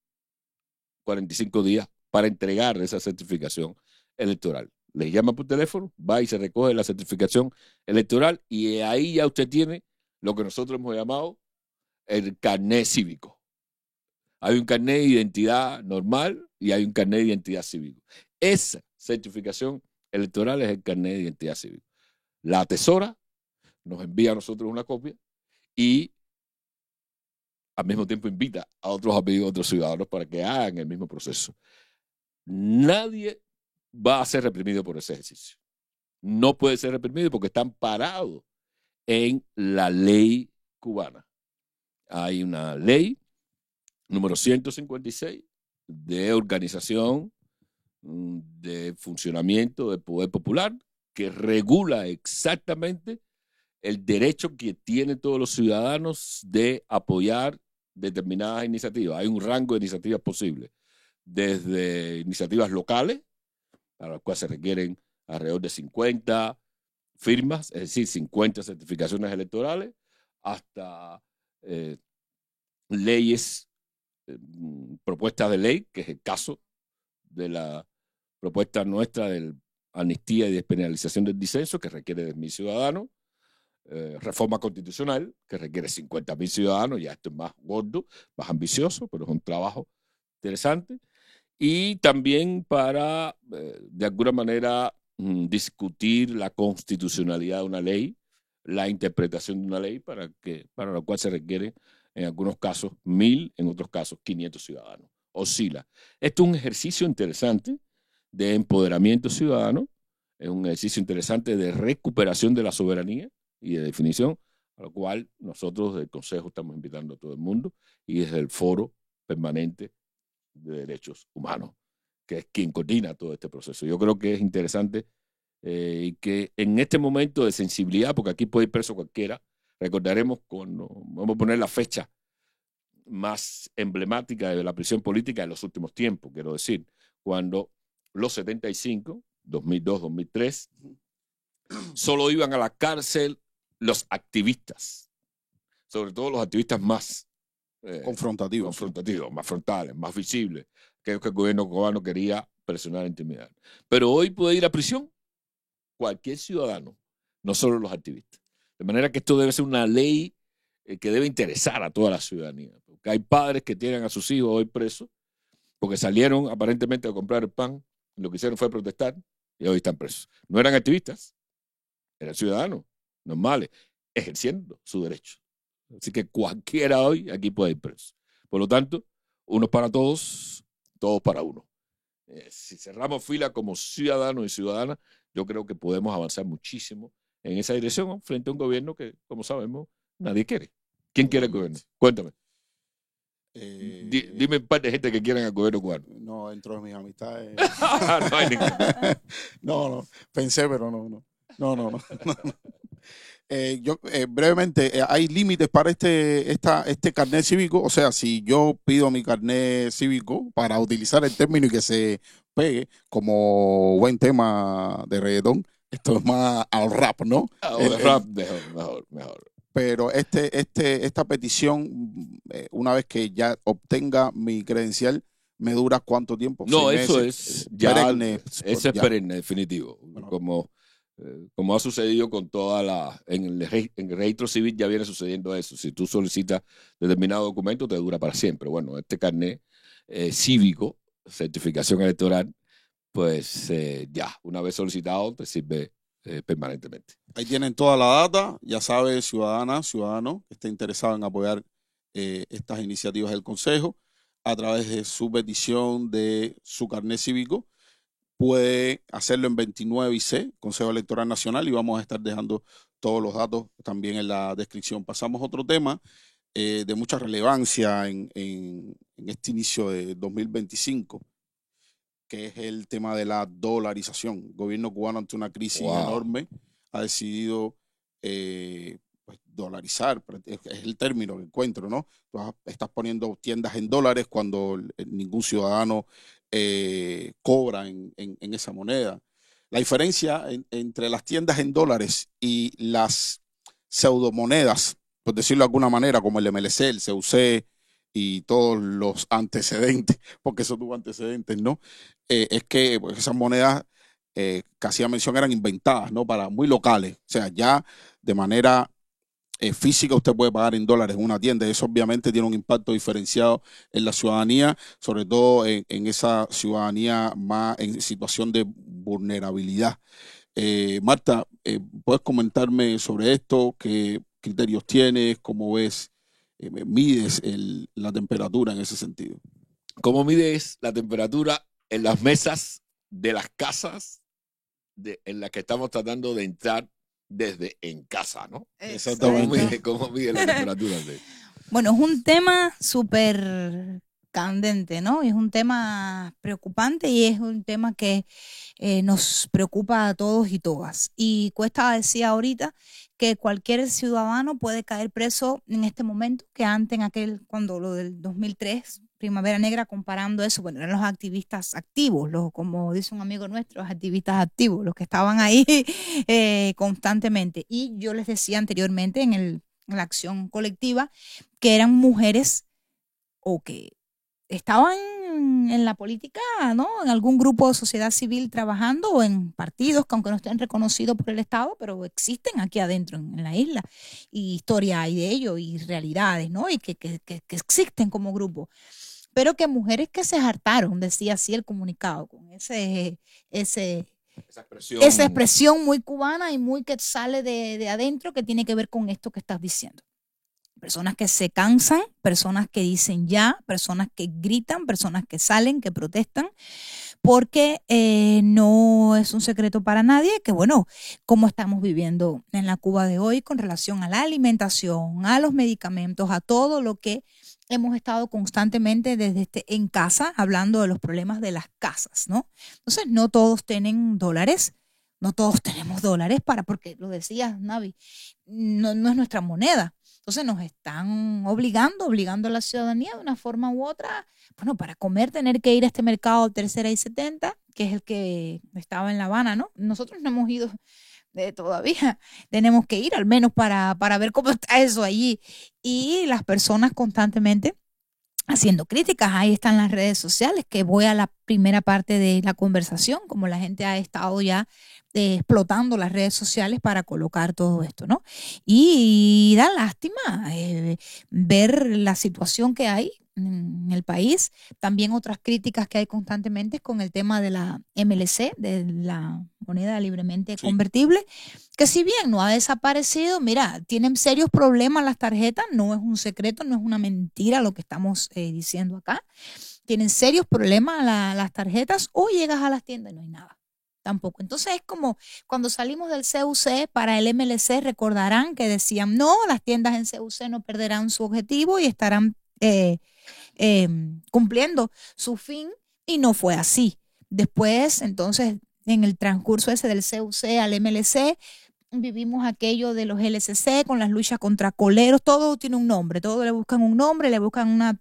45 días para entregar esa certificación electoral. Les llama por teléfono, va y se recoge la certificación electoral y ahí ya usted tiene lo que nosotros hemos llamado el carnet cívico. Hay un carnet de identidad normal y hay un carnet de identidad cívico. Esa certificación electoral es el carnet de identidad cívico. La asesora nos envía a nosotros una copia y al mismo tiempo invita a otros amigos, a otros ciudadanos para que hagan el mismo proceso. Nadie va a ser reprimido por ese ejercicio. No puede ser reprimido porque están parados en la ley cubana. Hay una ley número 156 de organización, de funcionamiento del poder popular, que regula exactamente el derecho que tienen todos los ciudadanos de apoyar determinadas iniciativas. Hay un rango de iniciativas posibles, desde iniciativas locales, para las cuales se requieren alrededor de 50 firmas, es decir, 50 certificaciones electorales, hasta leyes, propuestas de ley, que es el caso de la propuesta nuestra de amnistía y despenalización del disenso, que requiere de 1.000 ciudadanos, reforma constitucional, que requiere 50.000 ciudadanos, ya esto es más gordo, más ambicioso, pero es un trabajo interesante, y también para, de alguna manera, discutir la constitucionalidad de una ley, la interpretación de una ley, para lo cual se requiere en algunos casos 1.000, en otros casos 500 ciudadanos. Oscila. Esto es un ejercicio interesante de empoderamiento ciudadano, es un ejercicio interesante de recuperación de la soberanía y de definición, a lo cual nosotros del Consejo estamos invitando a todo el mundo y desde el Foro Permanente de Derechos Humanos, que es quien coordina todo este proceso. Yo creo que es interesante y que en este momento de sensibilidad, porque aquí puede ir preso cualquiera, recordaremos cuando, vamos a poner la fecha más emblemática de la prisión política en los últimos tiempos, quiero decir, cuando los 75, 2002, 2003, solo iban a la cárcel los activistas, sobre todo los activistas más confrontativos, más frontales, más visibles, que el gobierno cubano quería presionar e intimidar. Pero hoy puede ir a prisión cualquier ciudadano, no solo los activistas. De manera que esto debe ser una ley que debe interesar a toda la ciudadanía. Porque hay padres que tienen a sus hijos hoy presos porque salieron aparentemente a comprar el pan, lo que hicieron fue protestar y hoy están presos. No eran activistas, eran ciudadanos normales, ejerciendo su derecho. Así que cualquiera hoy aquí puede ir preso. Por lo tanto, unos para todos, todos para uno. Si cerramos fila como ciudadanos y ciudadanas, yo creo que podemos avanzar muchísimo en esa dirección, ¿no? Frente a un gobierno que, como sabemos, nadie quiere. ¿Quién quiere el gobierno? Cuéntame. Dime un par de gente que quieran al gobierno cubano. No, dentro de mis amistades. No hay ninguna. No, pensé, pero no. Yo brevemente, ¿hay límites para este carnet cívico? O sea, si yo pido mi carnet cívico para utilizar el término y que se pegue como buen tema de reggaetón, esto es más al rap, ¿no? Rap, mejor. Pero esta petición, una vez que ya obtenga mi credencial, ¿me dura cuánto tiempo? No, 6 eso meses, es ya perenne. Eso es perenne, definitivo. Bueno. Como ha sucedido con en el registro civil ya viene sucediendo eso. Si tú solicitas determinado documento, te dura para siempre. Bueno, este carnet cívico, certificación electoral, pues ya, una vez solicitado, te sirve permanentemente. Ahí tienen toda la data, ya sabe, ciudadano, que esté interesado en apoyar estas iniciativas del Consejo a través de su petición de su carnet cívico. Puede hacerlo en 29IC, Consejo Electoral Nacional, y vamos a estar dejando todos los datos también en la descripción. Pasamos a otro tema de mucha relevancia en este inicio de 2025, que es el tema de la dolarización. El gobierno cubano, ante una crisis enorme, ha decidido pues, dolarizar, es el término que encuentro, ¿no? Tú estás poniendo tiendas en dólares cuando ningún ciudadano cobra en esa moneda. La diferencia entre las tiendas en dólares y las pseudomonedas, por decirlo de alguna manera, como el MLC, el CUC y todos los antecedentes, porque eso tuvo antecedentes, ¿no? Es que pues, esas monedas que hacía mención eran inventadas, ¿no? Muy locales. O sea, ya de manera física usted puede pagar en dólares en una tienda y eso obviamente tiene un impacto diferenciado en la ciudadanía, sobre todo en esa ciudadanía más en situación de vulnerabilidad. Marta, ¿puedes comentarme sobre esto? ¿Qué criterios tienes? ¿Cómo ves? ¿Mides la temperatura en ese sentido? ¿Cómo mides la temperatura en las mesas de las casas en las que estamos tratando de entrar desde en casa, ¿no? Exactamente. ¿Cómo mide la temperatura? Bueno, es un tema súper candente, ¿no? Es un tema preocupante y es un tema que nos preocupa a todos y todas. Y Cuesta decía ahorita que cualquier ciudadano puede caer preso en este momento, que antes cuando lo del 2003, Primavera Negra, comparando eso, bueno, eran los activistas activos, como dice un amigo nuestro, los activistas activos, los que estaban ahí constantemente. Y yo les decía anteriormente en la acción colectiva que eran mujeres o que estaban en la política, ¿no? En algún grupo de sociedad civil trabajando o en partidos que aunque no estén reconocidos por el Estado, pero existen aquí adentro en la isla. Y historia hay de ello y realidades, ¿no? Y que existen como grupo. Pero que mujeres que se hartaron, decía así el comunicado, con esa expresión muy cubana y muy que sale de adentro, que tiene que ver con esto que estás diciendo. Personas que se cansan, personas que dicen ya, personas que gritan, personas que salen, que protestan, porque no es un secreto para nadie que, bueno, como estamos viviendo en la Cuba de hoy con relación a la alimentación, a los medicamentos, a todo lo que hemos estado constantemente desde en casa, hablando de los problemas de las casas, ¿no? Entonces, no todos tienen dólares, no todos tenemos dólares porque lo decías, Navi, no es nuestra moneda. Entonces nos están obligando a la ciudadanía de una forma u otra, bueno, para comer tener que ir a este mercado Tercera y 70, que es el que estaba en La Habana, ¿no? Nosotros no hemos ido todavía tenemos que ir al menos para ver cómo está eso allí. Y las personas constantemente haciendo críticas. Ahí están las redes sociales, que voy a la primera parte de la conversación, como la gente ha estado ya explotando las redes sociales para colocar todo esto, ¿no? Y da lástima ver la situación que hay en el país. También otras críticas que hay constantemente con el tema de la MLC, de la moneda libremente convertible, que si bien no ha desaparecido, mira, tienen serios problemas las tarjetas, no es un secreto, no es una mentira lo que estamos diciendo acá. Tienen serios problemas las tarjetas, o llegas a las tiendas y no hay nada. Tampoco. Entonces es como cuando salimos del CUC para el MLC, recordarán que decían, no, las tiendas en CUC no perderán su objetivo y estarán cumpliendo su fin, y no fue así. Después, entonces, en el transcurso ese del CUC al MLC, vivimos aquello de los LCC con las luchas contra coleros, todo tiene un nombre, todo le buscan un nombre, le buscan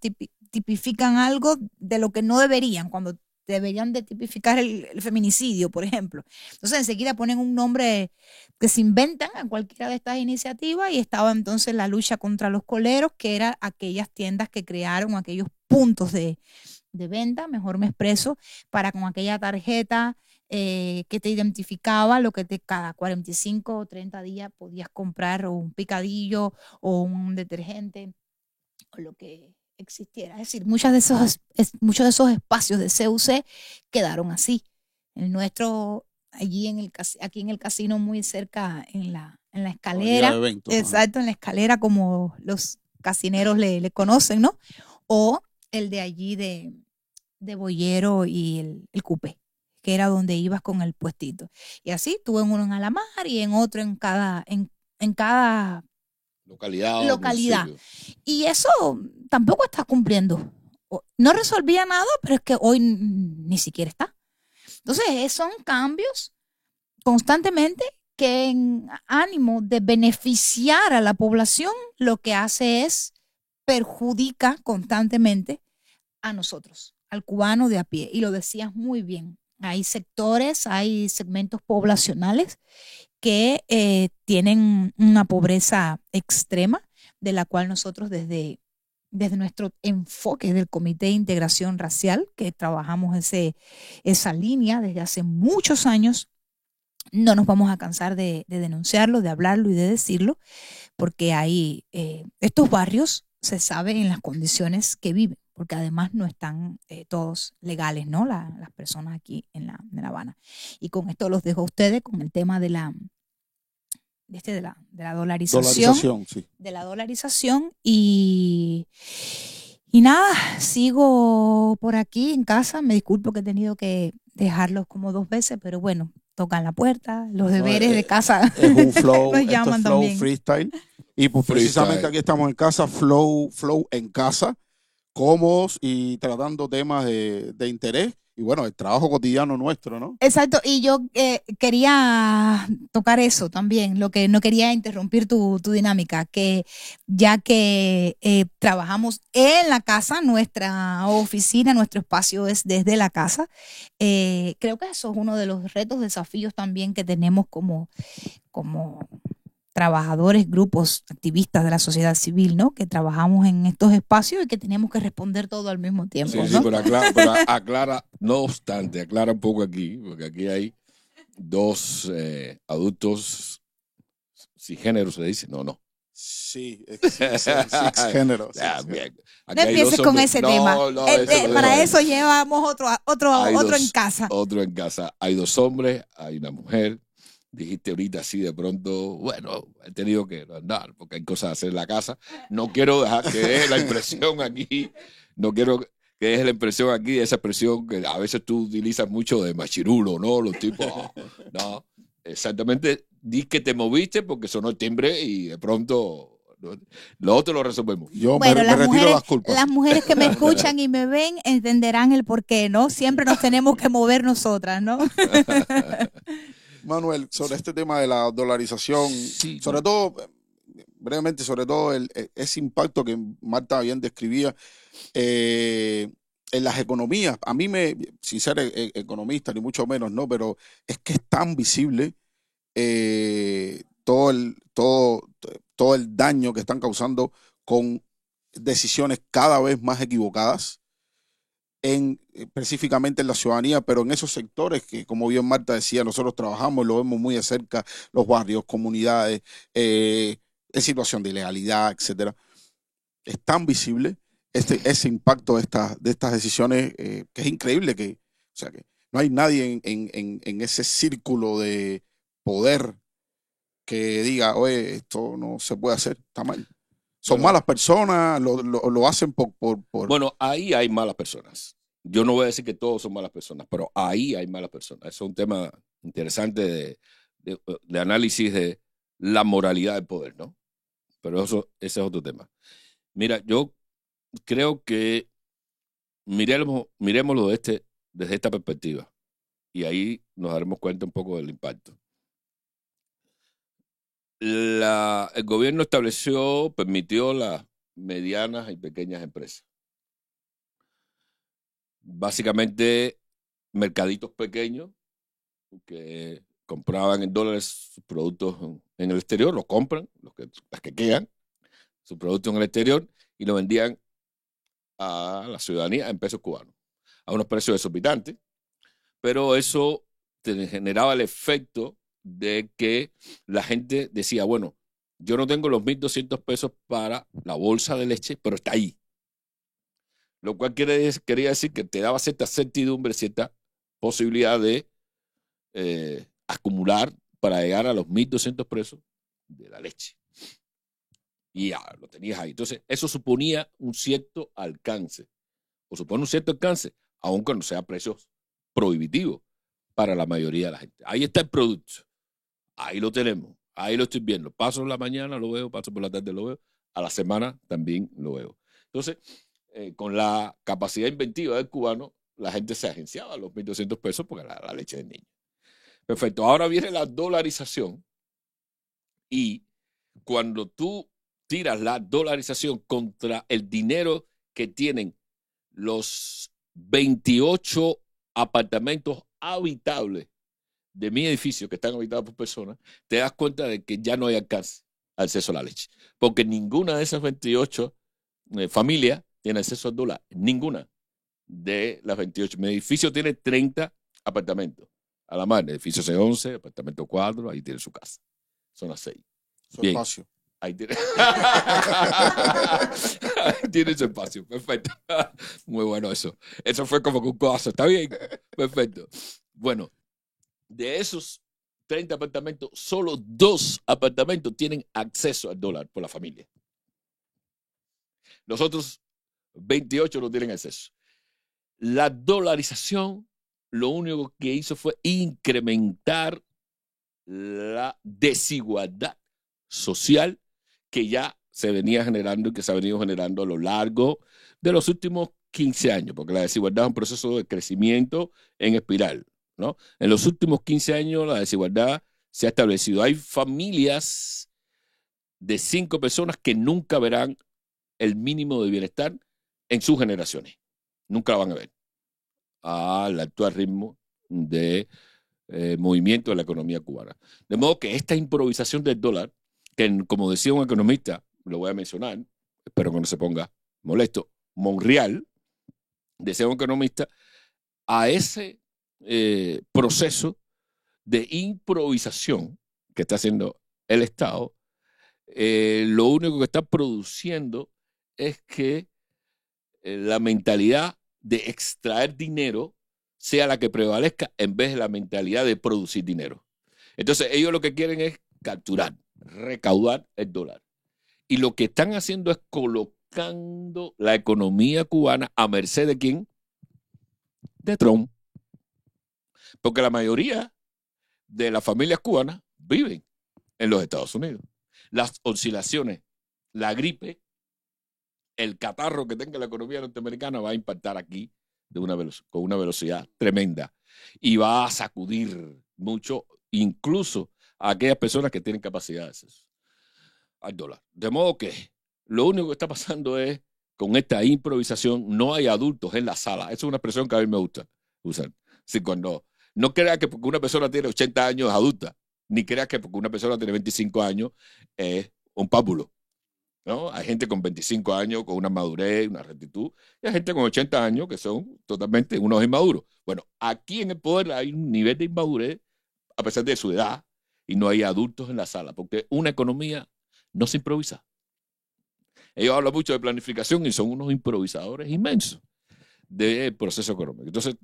tipifican algo de lo que no deberían, cuando deberían de tipificar el feminicidio, por ejemplo. Entonces enseguida ponen un nombre que se inventan a cualquiera de estas iniciativas, y estaba entonces la lucha contra los coleros, que eran aquellas tiendas que crearon aquellos puntos de venta, mejor me expreso, para con aquella tarjeta que te identificaba lo que cada 45 o 30 días podías comprar, o un picadillo o un detergente o lo que existiera. Es decir, muchos de esos espacios de CUC quedaron así. El nuestro, allí aquí en el casino, muy cerca en la escalera, exacto, en la escalera, como los casineros le conocen, ¿no? O el de allí de Boyero y el Cupé, que era donde ibas con el puestito. Y así tuve uno en Alamar y en otro en cada localidad. Y eso tampoco está cumpliendo. No resolvía nada, pero es que hoy ni siquiera está. Entonces, son cambios constantemente que, en ánimo de beneficiar a la población, lo que hace es perjudica constantemente a nosotros, al cubano de a pie. Y lo decías muy bien. Hay sectores, hay segmentos poblacionales que tienen una pobreza extrema, de la cual nosotros desde nuestro enfoque del Comité de Integración Racial, que trabajamos esa línea desde hace muchos años, no nos vamos a cansar de denunciarlo, de hablarlo y de decirlo, porque hay estos barrios, se sabe en las condiciones que viven, porque además no están todos legales, ¿no? Las personas aquí en La Habana. Y con esto los dejo a ustedes con el tema de la dolarización. Sí. De la dolarización. Y nada, sigo por aquí en casa. Me disculpo que he tenido que dejarlos como 2 veces, pero bueno, tocan la puerta, los deberes de casa. Es un flow, nos llaman flow también. freestyle. Y pues precisamente aquí estamos en casa, flow en casa, cómodos y tratando temas de interés. Y bueno, el trabajo cotidiano nuestro, ¿no? Exacto, y yo quería tocar eso también, lo que no quería interrumpir tu dinámica, que ya que trabajamos en la casa, nuestra oficina, nuestro espacio es desde la casa, creo que eso es uno de los retos, desafíos también que tenemos como trabajadores, grupos, activistas de la sociedad civil, ¿no? Que trabajamos en estos espacios y que tenemos que responder todo al mismo tiempo, sí, ¿no? Sí, pero aclara, no obstante, aclara un poco aquí, porque aquí hay 2 adultos cisgénero, se dice, no. Sí, cisgénero. No empieces con ese tema. Para eso llevamos otro en casa. Otro en casa. Hay 2 hombres, hay una mujer. Dijiste ahorita así de pronto, bueno, he tenido que andar porque hay cosas a hacer en la casa. No quiero dejar que deje la impresión aquí, no quiero que deje la impresión aquí, esa expresión que a veces tú utilizas mucho de machirulo, ¿no? Los tipos, no, exactamente, di que te moviste porque sonó el timbre y de pronto lo otro lo resolvemos. Yo me retiro las culpas. Las mujeres que me escuchan y me ven entenderán el porqué, ¿no? Siempre nos tenemos que mover nosotras, ¿no? Manuel, sobre este tema de la dolarización, sí, sobre todo, brevemente, sobre todo ese impacto que Marta bien describía en las economías. A mí sin ser economista, ni mucho menos, ¿no? Pero es que es tan visible todo el daño que están causando con decisiones cada vez más equivocadas específicamente en la ciudadanía, pero en esos sectores que, como bien Marta decía, nosotros trabajamos, lo vemos muy de cerca, los barrios, comunidades, en situación de ilegalidad, etcétera. Es tan visible ese impacto de estas decisiones que es increíble que, o sea, que no hay nadie en ese círculo de poder que diga, oye, esto no se puede hacer, está mal. Son malas personas, lo hacen por... Bueno, ahí hay malas personas. Yo no voy a decir que todos son malas personas, pero ahí hay malas personas. Eso es un tema interesante de análisis de la moralidad del poder, ¿no? Pero ese es otro tema. Mira, yo creo que miremoslo desde esta perspectiva y ahí nos daremos cuenta un poco del impacto. El gobierno permitió las medianas y pequeñas empresas. Básicamente, mercaditos pequeños que compraban en dólares sus productos en el exterior, los compran, las que quedan, sus productos en el exterior, y lo vendían a la ciudadanía en pesos cubanos, a unos precios exorbitantes, pero eso generaba el efecto de que la gente decía, bueno, yo no tengo los 1.200 pesos para la bolsa de leche, pero está ahí. Lo cual quería decir que te daba cierta certidumbre, cierta posibilidad de acumular para llegar a los 1.200 pesos de la leche. Y ya lo tenías ahí. Entonces, eso suponía un cierto alcance, o supone un cierto alcance, aun cuando sea precios prohibitivos para la mayoría de la gente. Ahí está el producto. Ahí lo tenemos. Ahí lo estoy viendo. Paso en la mañana, lo veo. Paso por la tarde, lo veo. A la semana también lo veo. Entonces, con la capacidad inventiva del cubano, la gente se agenciaba a los 1.200 pesos porque era la leche del niño. Perfecto. Ahora viene la dolarización y cuando tú tiras la dolarización contra el dinero que tienen los 28 apartamentos habitables de mi edificio que están habitados por personas, te das cuenta de que ya no hay acceso a la leche. Porque ninguna de esas 28 familias tiene acceso al dólar. Ninguna de las 28. Mi edificio tiene 30 apartamentos. A la mar, edificio C11, apartamento 4, ahí tiene su casa. Son las 6. Su espacio. Ahí tiene. Ahí tiene su espacio. Perfecto. Muy bueno eso. Eso fue como que un codazo. ¿Está bien? Perfecto. Bueno, de esos 30 apartamentos, solo 2 apartamentos tienen acceso al dólar por la familia. Los otros 28 no tienen acceso. La dolarización lo único que hizo fue incrementar la desigualdad social que ya se venía generando y que se ha venido generando a lo largo de los últimos 15 años, porque la desigualdad es un proceso de crecimiento en espiral, ¿no? En los últimos 15 años la desigualdad se ha establecido. Hay familias de 5 personas que nunca verán el mínimo de bienestar en sus generaciones. Nunca lo van a ver al actual ritmo de movimiento de la economía cubana. De modo que esta improvisación del dólar, que como decía un economista, lo voy a mencionar, espero que no se ponga molesto, Monreal, decía un economista, a ese proceso de improvisación que está haciendo el Estado, lo único que está produciendo es que la mentalidad de extraer dinero sea la que prevalezca en vez de la mentalidad de producir dinero. Entonces ellos lo que quieren es capturar, recaudar el dólar. Y lo que están haciendo es colocando la economía cubana a merced de ¿quién? De Trump. Porque la mayoría de las familias cubanas viven en los Estados Unidos. Las oscilaciones, la gripe, el catarro que tenga la economía norteamericana va a impactar aquí con una velocidad tremenda y va a sacudir mucho, incluso a aquellas personas que tienen capacidades al dólar. De modo que lo único que está pasando es, con esta improvisación, no hay adultos en la sala. Esa es una expresión que a mí me gusta usar. Si cuando no crea que porque una persona tiene 80 años es adulta. ni creas que porque una persona tiene 25 años es un pábulo, ¿no? Hay gente con 25 años con una madurez, una rectitud, y hay gente con 80 años que son totalmente unos inmaduros. Bueno, aquí en el poder hay un nivel de inmadurez a pesar de su edad y no hay adultos en la sala, porque una economía no se improvisa. Ellos hablan mucho de planificación y son unos improvisadores inmensos del proceso económico. Entonces,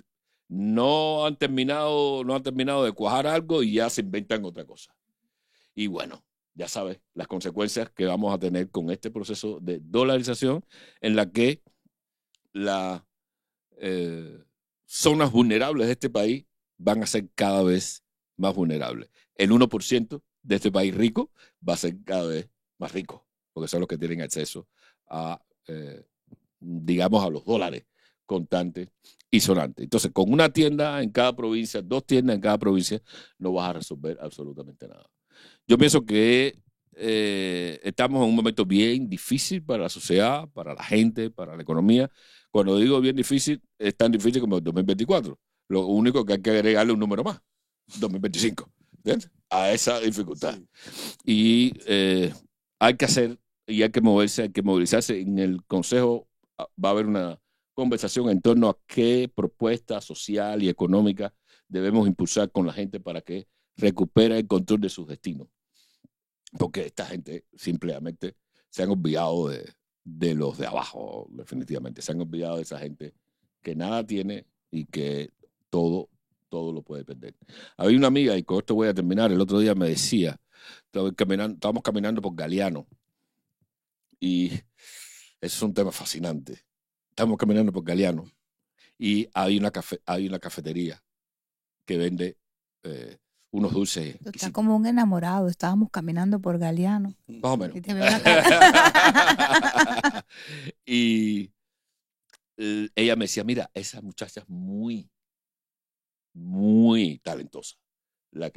no han terminado de cuajar algo y ya se inventan otra cosa. Y bueno, ya sabes las consecuencias que vamos a tener con este proceso de dolarización en la que las zonas vulnerables de este país van a ser cada vez más vulnerables. El 1% de este país rico va a ser cada vez más rico, porque son los que tienen acceso a, digamos, a los dólares contantes y sonantes. Entonces, con una tienda en cada provincia, 2 tiendas en cada provincia, no vas a resolver absolutamente nada. Yo pienso que estamos en un momento bien difícil para la sociedad, para la gente, para la economía. Cuando digo bien difícil, es tan difícil como el 2024. Lo único que hay que agregarle un número más, 2025, ¿entiendes? A esa dificultad. Y hay que hacer, y hay que moverse, hay que movilizarse. En el Consejo va a haber una conversación en torno a qué propuesta social y económica debemos impulsar con la gente para que recupere el control de sus destinos. Porque esta gente simplemente se han olvidado de los de abajo, definitivamente. Se han olvidado de esa gente que nada tiene y que todo lo puede perder. Había una amiga, y con esto voy a terminar, el otro día me decía, estábamos caminando por Galeano, y eso es un tema fascinante. Estamos caminando por Galeano y hay una cafetería que vende unos dulces. Tú estás como un enamorado. Estábamos caminando por Galeano. Más o menos. Y te veo la cara. Y ella me decía, mira, esa muchacha es muy, muy talentosa. La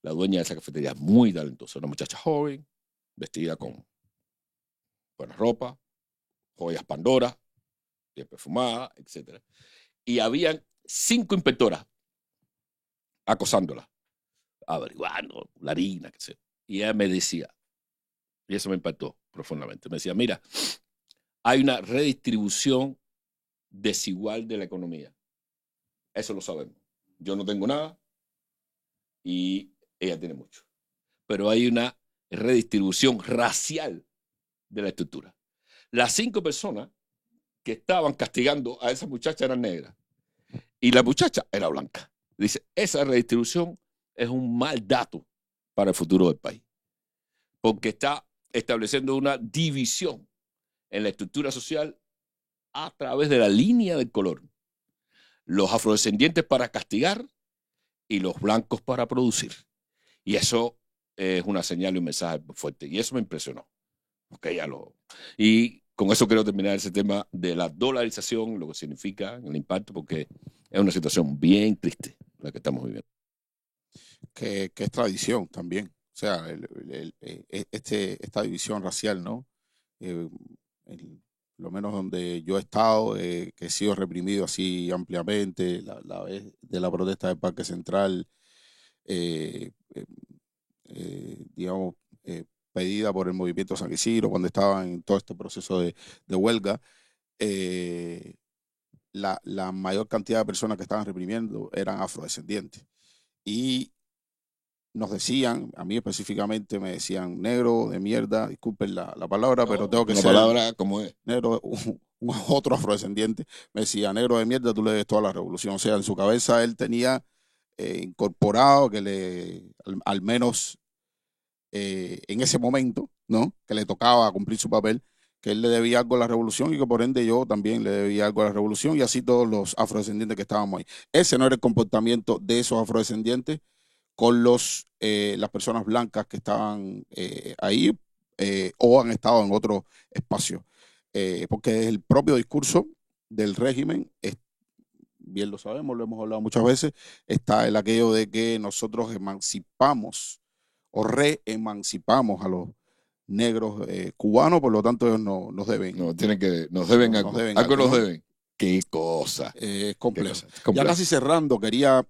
dueña de esa cafetería es muy talentosa. Una muchacha joven, vestida con buena ropa, joyas Pandora, bien perfumada, etc. Y habían 5 inspectoras acosándola, averiguando la harina, qué sé. Y ella me decía, y eso me impactó profundamente, me decía, mira, hay una redistribución desigual de la economía. Eso lo sabemos. Yo no tengo nada y ella tiene mucho. Pero hay una redistribución racial de la estructura. Las 5 personas que estaban castigando a esa muchacha eran negras y la muchacha era blanca. Dice, esa redistribución es un mal dato para el futuro del país, porque está estableciendo una división en la estructura social a través de la línea del color. Los afrodescendientes para castigar y los blancos para producir. Y eso es una señal y un mensaje fuerte. Y eso me impresionó. Okay, y con eso quiero terminar ese tema de la dolarización, lo que significa el impacto, porque es una situación bien triste la que estamos viviendo. Que es tradición también. O sea, esta división racial, ¿no? Lo menos donde yo he estado, que he sido reprimido así ampliamente, la vez de la protesta del Parque Central, digamos, pedida por el movimiento San Isidro cuando estaban en todo este proceso de huelga, la mayor cantidad de personas que estaban reprimiendo eran afrodescendientes. Y nos decían, a mí específicamente me decían, negro de mierda, disculpen la palabra, no, pero tengo que ser... La palabra, ¿cómo es? Negro, otro afrodescendiente, me decía, negro de mierda, tú le debes toda la revolución. O sea, en su cabeza él tenía incorporado que al menos en ese momento, ¿no? Que le tocaba cumplir su papel, que él le debía algo a la revolución y que por ende yo también le debía algo a la revolución y así todos los afrodescendientes que estábamos ahí. Ese no era el comportamiento de esos afrodescendientes con las personas blancas que estaban ahí o han estado en otro espacio. Porque el propio discurso del régimen, bien lo sabemos, lo hemos hablado muchas veces, está el aquello de que nosotros emancipamos o reemancipamos a los negros cubanos, por lo tanto ellos nos deben. Nos deben algo. Algo nos deben. Qué cosa. Es complejo. Ya casi cerrando, quería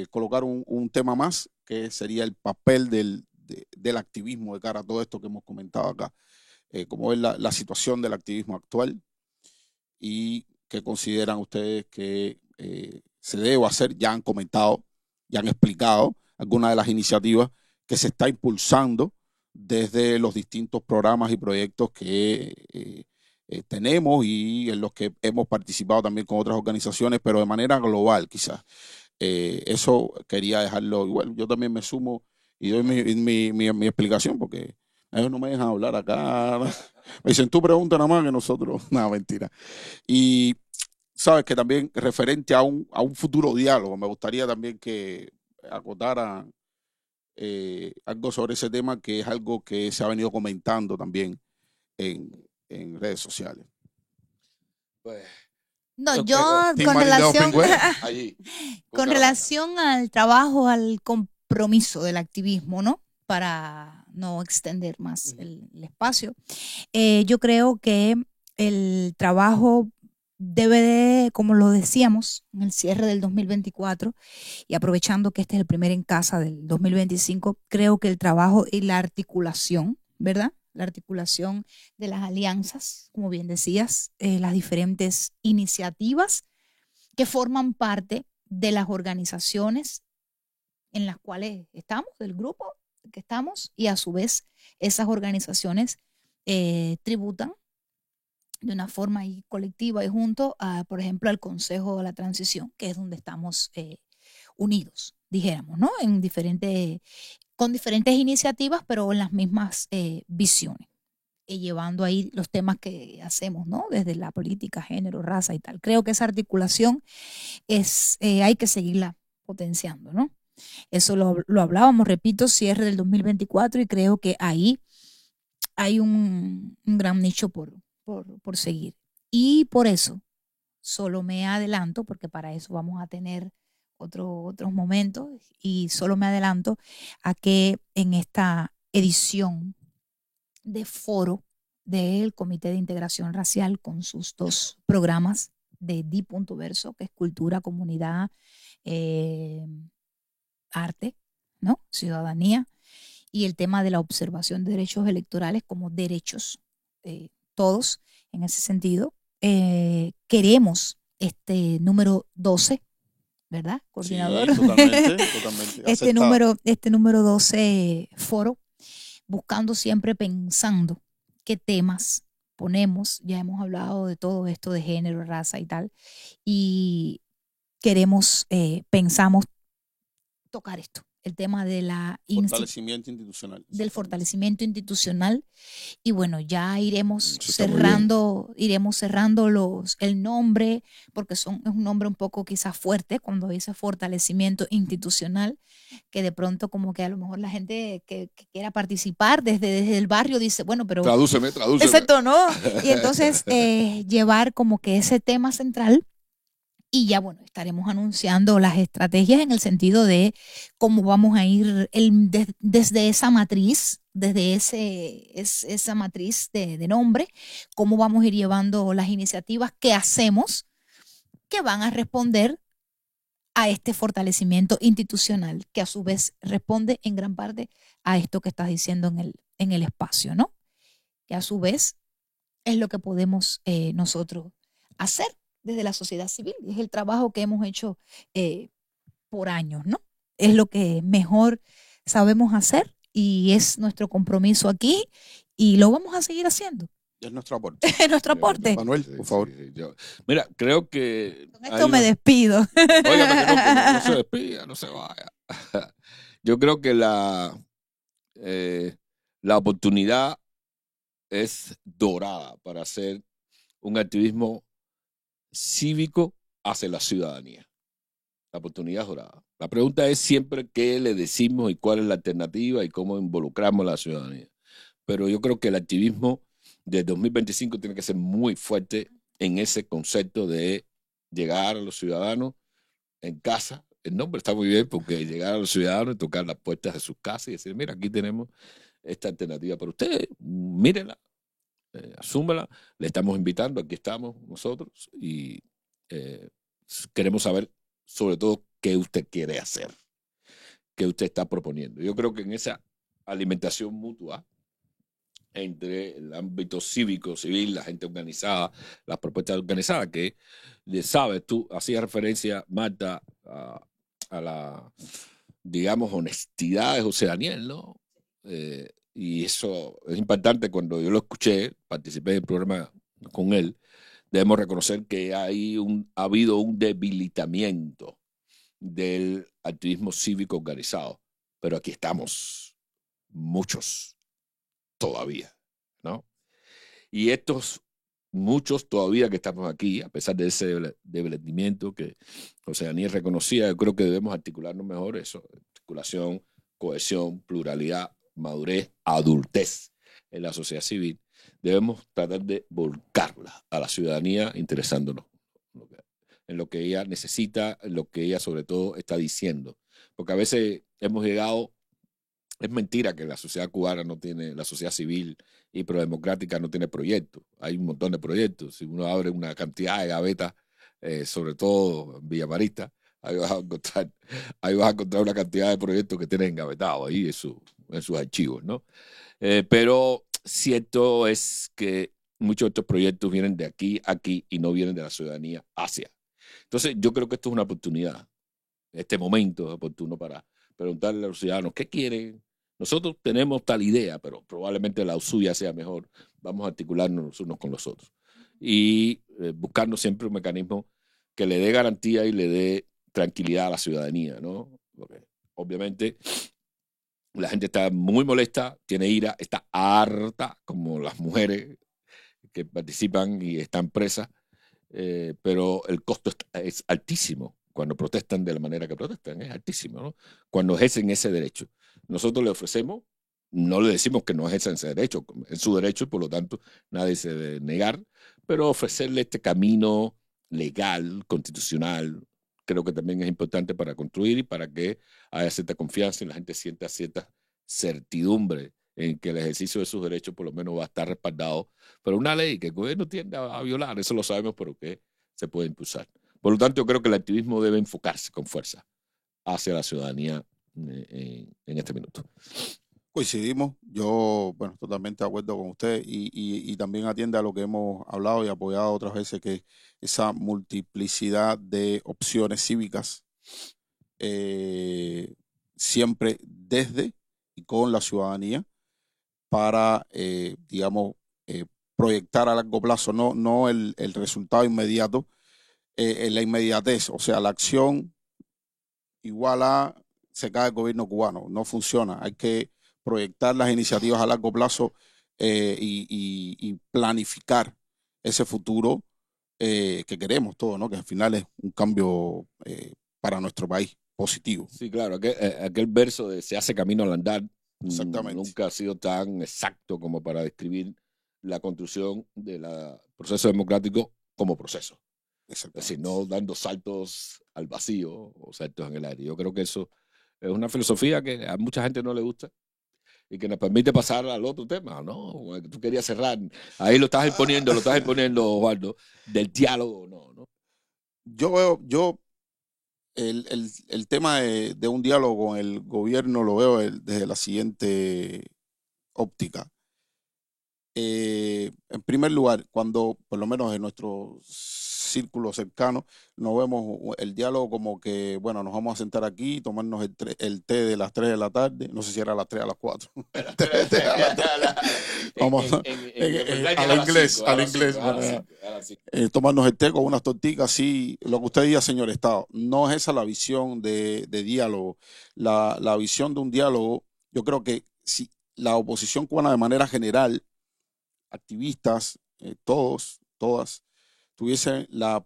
colocar un tema más, que sería el papel del activismo de cara a todo esto que hemos comentado acá. Cómo es la situación del activismo actual y qué consideran ustedes que se debe hacer. Ya han comentado, ya han explicado algunas de las iniciativas que se está impulsando desde los distintos programas y proyectos que tenemos y en los que hemos participado también con otras organizaciones, pero de manera global quizás. Eso quería dejarlo igual. Yo también me sumo y doy mi explicación porque ellos no me dejan hablar acá. Me dicen, tú pregunta nada más que nosotros. Nada, mentira. Y sabes que también referente a un futuro diálogo, me gustaría también que acotara algo sobre ese tema, que es algo que se ha venido comentando también en redes sociales. Pues, No, yo Team con Marindao relación, Pingüe, allí. con relación al trabajo, al compromiso del activismo, ¿no? Para no extender más el espacio, yo creo que el trabajo debe de, como lo decíamos, en el cierre del 2024 y aprovechando que este es el primer en casa del 2025, creo que el trabajo y la articulación, ¿verdad? La articulación de las alianzas, como bien decías, las diferentes iniciativas que forman parte de las organizaciones en las cuales estamos, del grupo que estamos, y a su vez esas organizaciones tributan de una forma ahí colectiva y junto a, por ejemplo, al Consejo de la Transición, que es donde estamos unidos, dijéramos, ¿no? Con diferentes iniciativas, pero en las mismas visiones, llevando ahí los temas que hacemos, ¿no? Desde la política, género, raza y tal. Creo que esa articulación hay que seguirla potenciando, ¿no? Eso lo hablábamos, repito, cierre del 2024, y creo que ahí hay un gran nicho por seguir. Y por eso solo me adelanto, porque para eso vamos a tener otros momentos, y solo me adelanto a que en esta edición de foro del Comité de Integración Racial, con sus 2 programas de Di.Verso, que es cultura, comunidad, arte, ¿no? Ciudadanía, y el tema de la observación de derechos electorales como derechos, todos en ese sentido. Queremos este número 12, ¿verdad, coordinador? Sí, totalmente. Este número 12 foro, buscando siempre, pensando qué temas ponemos. Ya hemos hablado de todo esto de género, raza y tal, y pensamos tocar esto, el tema de del fortalecimiento institucional. Y bueno, ya iremos cerrando el nombre, porque es un nombre un poco quizás fuerte cuando dice fortalecimiento institucional, que de pronto como que a lo mejor la gente que quiera participar desde el barrio dice, bueno, pero... Tradúceme. Exacto, ¿no? Y entonces llevar como que ese tema central. Y ya, bueno, estaremos anunciando las estrategias en el sentido de cómo vamos a ir desde esa matriz, desde esa matriz de nombre, cómo vamos a ir llevando las iniciativas que hacemos, que van a responder a este fortalecimiento institucional, que a su vez responde en gran parte a esto que estás diciendo en el espacio, ¿no? Que a su vez es lo que podemos nosotros hacer desde la sociedad civil. Es el trabajo que hemos hecho por años, ¿no? Es lo que mejor sabemos hacer y es nuestro compromiso aquí, y lo vamos a seguir haciendo. Es nuestro aporte. Es nuestro aporte. Manuel, por favor. Mira, creo que... Con esto me despido. Óigame, que no se despida, no se vaya. Yo creo que la oportunidad es dorada para hacer un activismo cívico hacia la ciudadanía. La oportunidad es dorada. La pregunta es siempre qué le decimos y cuál es la alternativa y cómo involucramos a la ciudadanía. Pero yo creo que el activismo de 2025 tiene que ser muy fuerte en ese concepto de llegar a los ciudadanos en casa. El nombre está muy bien, porque llegar a los ciudadanos y tocar las puertas de sus casas y decir, mira, aquí tenemos esta alternativa para ustedes, mírenla, asúmela, le estamos invitando, aquí estamos nosotros, y queremos saber sobre todo qué usted quiere hacer, qué usted está proponiendo. Yo creo que en esa alimentación mutua entre el ámbito cívico, civil, la gente organizada, las propuestas organizadas, que, sabes, tú hacías referencia, Marta, a la, digamos, honestidad de José Daniel, ¿no? Y eso es impactante. Cuando yo lo escuché, participé del programa con él, debemos reconocer que ha habido un debilitamiento del activismo cívico organizado, pero aquí estamos muchos todavía, ¿no? Y estos muchos todavía que estamos aquí, a pesar de ese debilitamiento que José Daniel reconocía, yo creo que debemos articularnos mejor eso, articulación, cohesión, pluralidad, madurez, adultez en la sociedad civil. Debemos tratar de volcarla a la ciudadanía interesándonos en lo que ella necesita, en lo que ella sobre todo está diciendo. Porque a veces hemos llegado, es mentira que la sociedad cubana no tiene, la sociedad civil y prodemocrática no tiene proyectos. Hay un montón de proyectos. Si uno abre una cantidad de gavetas, sobre todo en Villa Marista, ahí vas a encontrar una cantidad de proyectos que tienen engavetados ahí en sus archivos, ¿no? Pero cierto es que muchos de estos proyectos vienen de aquí y no vienen de la ciudadanía hacia. Entonces, yo creo que esto es una oportunidad, este momento es oportuno para preguntarle a los ciudadanos qué quieren. Nosotros tenemos tal idea, pero probablemente la suya sea mejor. Vamos a articularnos los unos con los otros y buscando siempre un mecanismo que le dé garantía y le dé tranquilidad a la ciudadanía, ¿no? Porque obviamente la gente está muy molesta, tiene ira, está harta, como las mujeres que participan y están presas, pero el costo es altísimo cuando protestan de la manera que protestan, es altísimo, ¿no? Cuando ejercen ese derecho. Nosotros le ofrecemos, no le decimos que no ejerzan ese derecho, es su derecho y por lo tanto nadie se debe negar, pero ofrecerle este camino legal, constitucional, creo que también es importante para construir y para que haya cierta confianza y la gente sienta cierta certidumbre en que el ejercicio de sus derechos por lo menos va a estar respaldado por una ley que el gobierno tiende a violar, eso lo sabemos, pero que se puede impulsar. Por lo tanto, yo creo que el activismo debe enfocarse con fuerza hacia la ciudadanía en este minuto. Coincidimos, yo, bueno, totalmente de acuerdo con usted y también atiende a lo que hemos hablado y apoyado otras veces, que esa multiplicidad de opciones cívicas, siempre desde y con la ciudadanía para, digamos, proyectar a largo plazo, no el resultado inmediato, la inmediatez, o sea, la acción igual a se cae el gobierno cubano, no funciona, hay que proyectar las iniciativas a largo plazo y planificar ese futuro que queremos todos, ¿no? Que al final es un cambio para nuestro país positivo. Sí, claro, aquel verso de se hace camino al andar nunca ha sido tan exacto como para describir la construcción del proceso democrático como proceso. Es decir, no dando saltos al vacío o saltos en el aire. Yo creo que eso es una filosofía que a mucha gente no le gusta y que nos permite pasar al otro tema, ¿no? Tú querías cerrar. Ahí lo estás exponiendo, Osvaldo, del diálogo, ¿no? Yo el tema de un diálogo con el gobierno lo veo desde la siguiente óptica. En primer lugar, cuando por lo menos en nuestro círculo cercano no vemos el diálogo como que, bueno, nos vamos a sentar aquí y tomarnos el té de las 3 de la tarde, no sé si era a las 3 a las 4. Vamos al inglés, tomarnos el té con unas tortitas, así, lo que usted diga, señor Estado. No es esa la visión de diálogo. La visión de un diálogo, yo creo que si la oposición cubana de manera general, activistas, todas, tuviesen la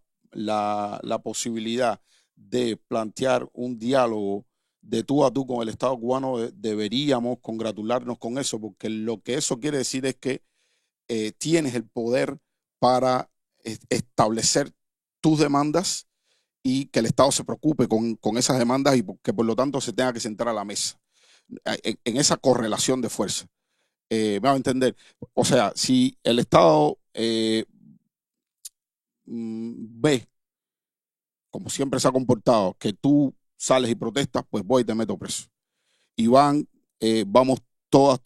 posibilidad de plantear un diálogo de tú a tú con el Estado cubano, deberíamos congratularnos con eso, porque lo que eso quiere decir es que tienes el poder para establecer tus demandas y que el Estado se preocupe con esas demandas y que por lo tanto se tenga que sentar a la mesa en esa correlación de fuerza. Me va a entender. O sea, si el Estado ve, como siempre se ha comportado, que tú sales y protestas, pues voy y te meto preso. Y vamos todas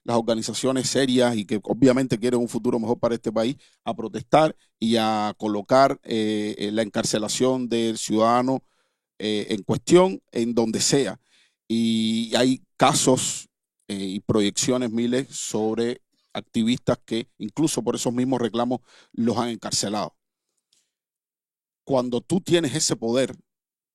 las organizaciones serias y que obviamente quieren un futuro mejor para este país a protestar y a colocar la encarcelación del ciudadano en cuestión en donde sea. Y hay casos y proyecciones miles sobre activistas que incluso por esos mismos reclamos los han encarcelado. Cuando tú tienes ese poder,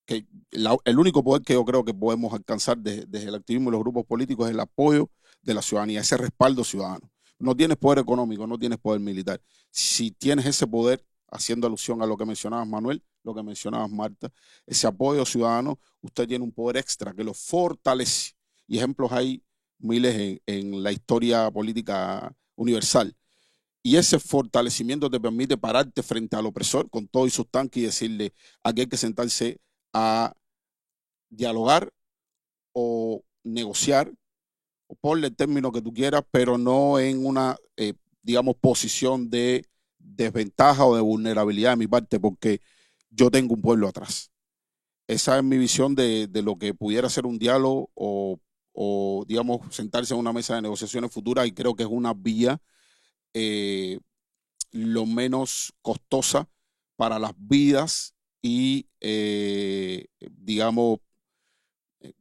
que el único poder que yo creo que podemos alcanzar desde el activismo y los grupos políticos es el apoyo de la ciudadanía, ese respaldo ciudadano. No tienes poder económico, no tienes poder militar. Si tienes ese poder, haciendo alusión a lo que mencionabas, Manuel, lo que mencionabas, Marta, ese apoyo ciudadano, usted tiene un poder extra que lo fortalece. Y ejemplos hay miles en la historia política universal. Y ese fortalecimiento te permite pararte frente al opresor con todo y sus tanques y decirle, aquí hay que sentarse a dialogar o negociar, o ponle el término que tú quieras, pero no en una, digamos, posición de desventaja o de vulnerabilidad de mi parte, porque yo tengo un pueblo atrás. Esa es mi visión de lo que pudiera ser un diálogo o, digamos, sentarse en una mesa de negociaciones futuras, y creo que es una vía lo menos costosa para las vidas y, digamos,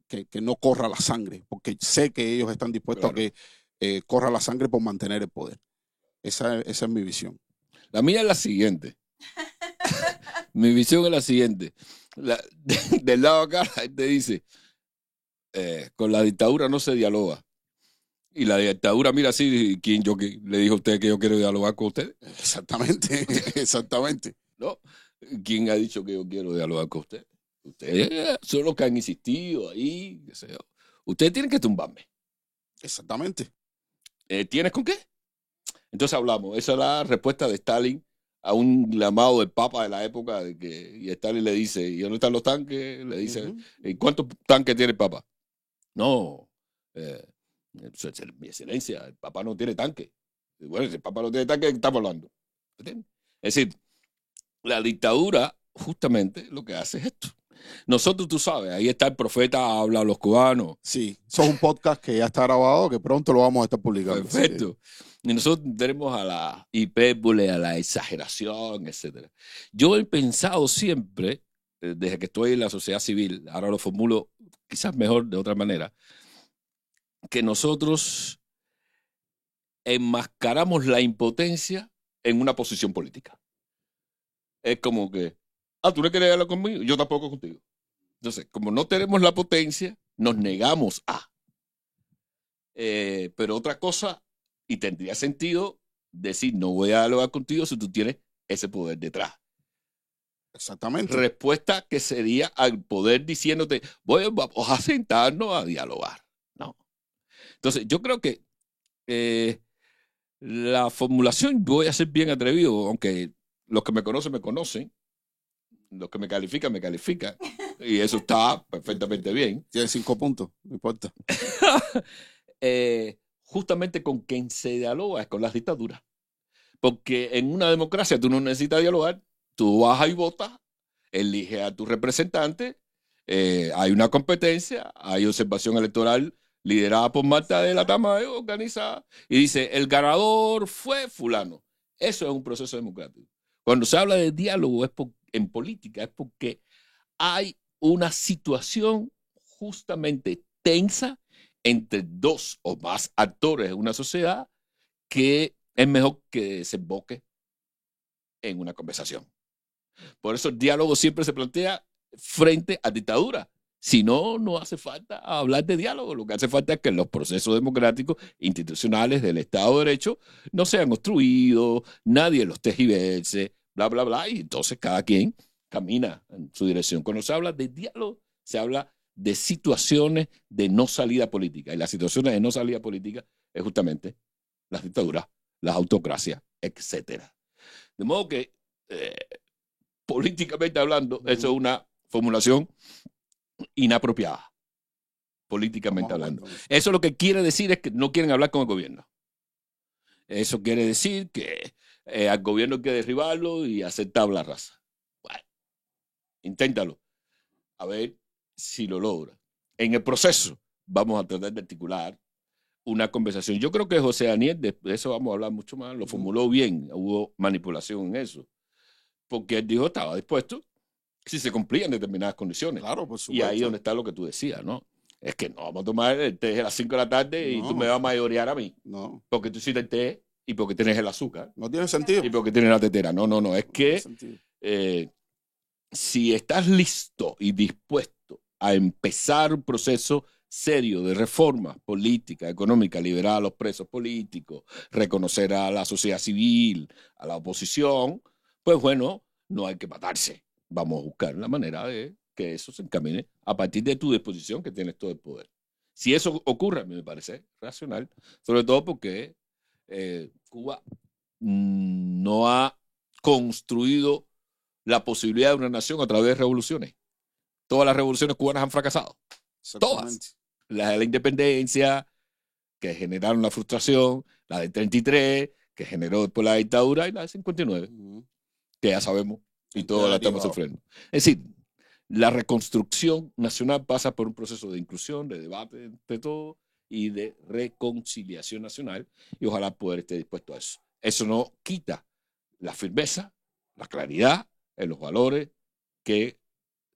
que no corra la sangre, porque sé que ellos están dispuestos a que corra la sangre por mantener el poder. Esa es mi visión. La mía es la siguiente. Mi visión es la siguiente. Del lado acá, la gente dice, con la dictadura no se dialoga. Y la dictadura, mira, así, ¿quién le dijo a usted que yo quiero dialogar con usted? Exactamente, exactamente. ¿No? ¿Quién ha dicho que yo quiero dialogar con usted? Ustedes son los que han insistido ahí. Qué sé yo. Ustedes tienen que tumbarme. Exactamente. ¿Tienes con qué? Entonces hablamos. Esa es la respuesta de Stalin a un llamado del Papa de la época y Stalin le dice, ¿y dónde están los tanques? Le dice, ¿y cuántos tanques tiene el Papa? No, mi excelencia, el Papa no tiene tanque. Bueno, si el Papa no tiene tanque, ¿de qué estamos hablando? ¿Entiendes? Es decir, la dictadura justamente lo que hace es esto. Nosotros, tú sabes, ahí está el profeta, habla a los cubanos. Sí, eso es un podcast que ya está grabado, que pronto lo vamos a estar publicando. Perfecto. Sí. Y nosotros tenemos a la hipérbole, a la exageración, etc. Yo he pensado siempre, desde que estoy en la sociedad civil, ahora lo formulo quizás mejor de otra manera, que nosotros enmascaramos la impotencia en una posición política. Es como que, tú no quieres hablar conmigo, yo tampoco contigo. Entonces, como no tenemos la potencia, nos negamos a. Pero otra cosa, y tendría sentido decir, no voy a dialogar contigo si tú tienes ese poder detrás. Exactamente. Respuesta que sería al poder diciéndote, vamos a sentarnos a dialogar. No. Entonces, yo creo que la formulación, voy a ser bien atrevido, aunque los que me conocen, los que me califican, y eso está perfectamente bien. Tiene 5 puntos, no importa. Justamente con quien se dialoga es con las dictaduras. Porque en una democracia tú no necesitas dialogar, tú vas y votas, eliges a tu representante, hay una competencia, hay observación electoral liderada por Marta de la Tamayo, organizada, y dice, el ganador fue fulano. Eso es un proceso democrático. Cuando se habla de diálogo en política es porque hay una situación justamente tensa entre dos o más actores en una sociedad que es mejor que desemboque en una conversación. Por eso el diálogo siempre se plantea frente a dictadura. Si no, no hace falta hablar de diálogo. Lo que hace falta es que los procesos democráticos institucionales del Estado de Derecho no sean obstruidos, nadie los tergiverse, bla, bla, bla, y entonces cada quien camina en su dirección. Cuando se habla de diálogo, se habla de situaciones de no salida política. Y las situaciones de no salida política es justamente las dictaduras, las autocracias, etc. De modo que, políticamente hablando, eso es una formulación inapropiada, políticamente hablando. Eso lo que quiere decir es que no quieren hablar con el gobierno. Eso quiere decir que al gobierno hay que derribarlo y hacer tabla rasa. Bueno, inténtalo. A ver si lo logra. En el proceso vamos a tratar de articular una conversación. Yo creo que José Daniel, de eso vamos a hablar mucho más, lo formuló bien, hubo manipulación en eso, porque él dijo estaba dispuesto si se cumplían determinadas condiciones. Claro, por supuesto. Y ahí es donde está lo que tú decías, ¿no? Es que no vamos a tomar el té a las 5 de la tarde y tú me vas a mayorear a mí. No. Porque tú hiciste el té y porque tienes el azúcar. No tiene sentido. Y porque tienes la tetera. No. Es que si estás listo y dispuesto a empezar un proceso serio de reforma política, económica, liberar a los presos políticos, reconocer a la sociedad civil, a la oposición, pues bueno, no hay que matarse. Vamos a buscar la manera de que eso se encamine a partir de tu disposición, que tienes todo el poder. Si eso ocurre, a mí me parece racional, sobre todo porque Cuba no ha construido la posibilidad de una nación a través de revoluciones. Todas las revoluciones cubanas han fracasado. Todas. La de la independencia, que generaron la frustración, la del 33, que generó después la dictadura, y la del 59, que ya sabemos y todos la estamos sufriendo. Es decir, la reconstrucción nacional pasa por un proceso de inclusión, de debate entre todos y de reconciliación nacional, y ojalá el poder esté dispuesto a eso. Eso no quita la firmeza, la claridad en los valores que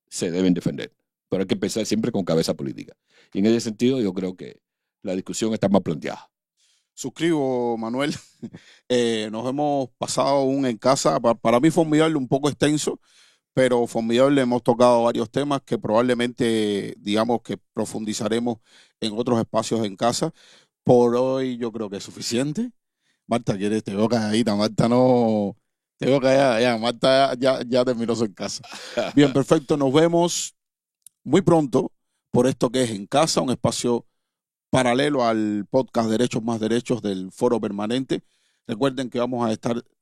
se deben defender. Pero hay que pensar siempre con cabeza política. Y en ese sentido yo creo que la discusión está más planteada. Suscribo, Manuel. Nos hemos pasado aún en casa. Para mí Formidable un poco extenso, pero Formidable hemos tocado varios temas que probablemente, digamos, que profundizaremos en otros espacios en casa. Por hoy yo creo que es suficiente. Marta, ¿quieres? Te veo calladita. Marta no... Te veo callada. Ya, Marta ya terminó su en casa. Bien, perfecto. Nos vemos muy pronto por esto que es En Casa, un espacio paralelo al podcast Derechos más Derechos del Foro Permanente. Recuerden que vamos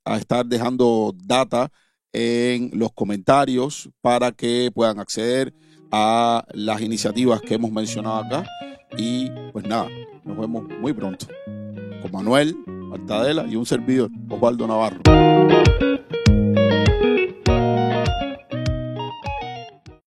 a estar dejando data en los comentarios para que puedan acceder a las iniciativas que hemos mencionado acá. Y pues nada, nos vemos muy pronto con Manuel, Marta Adela y un servidor, Osvaldo Navarro.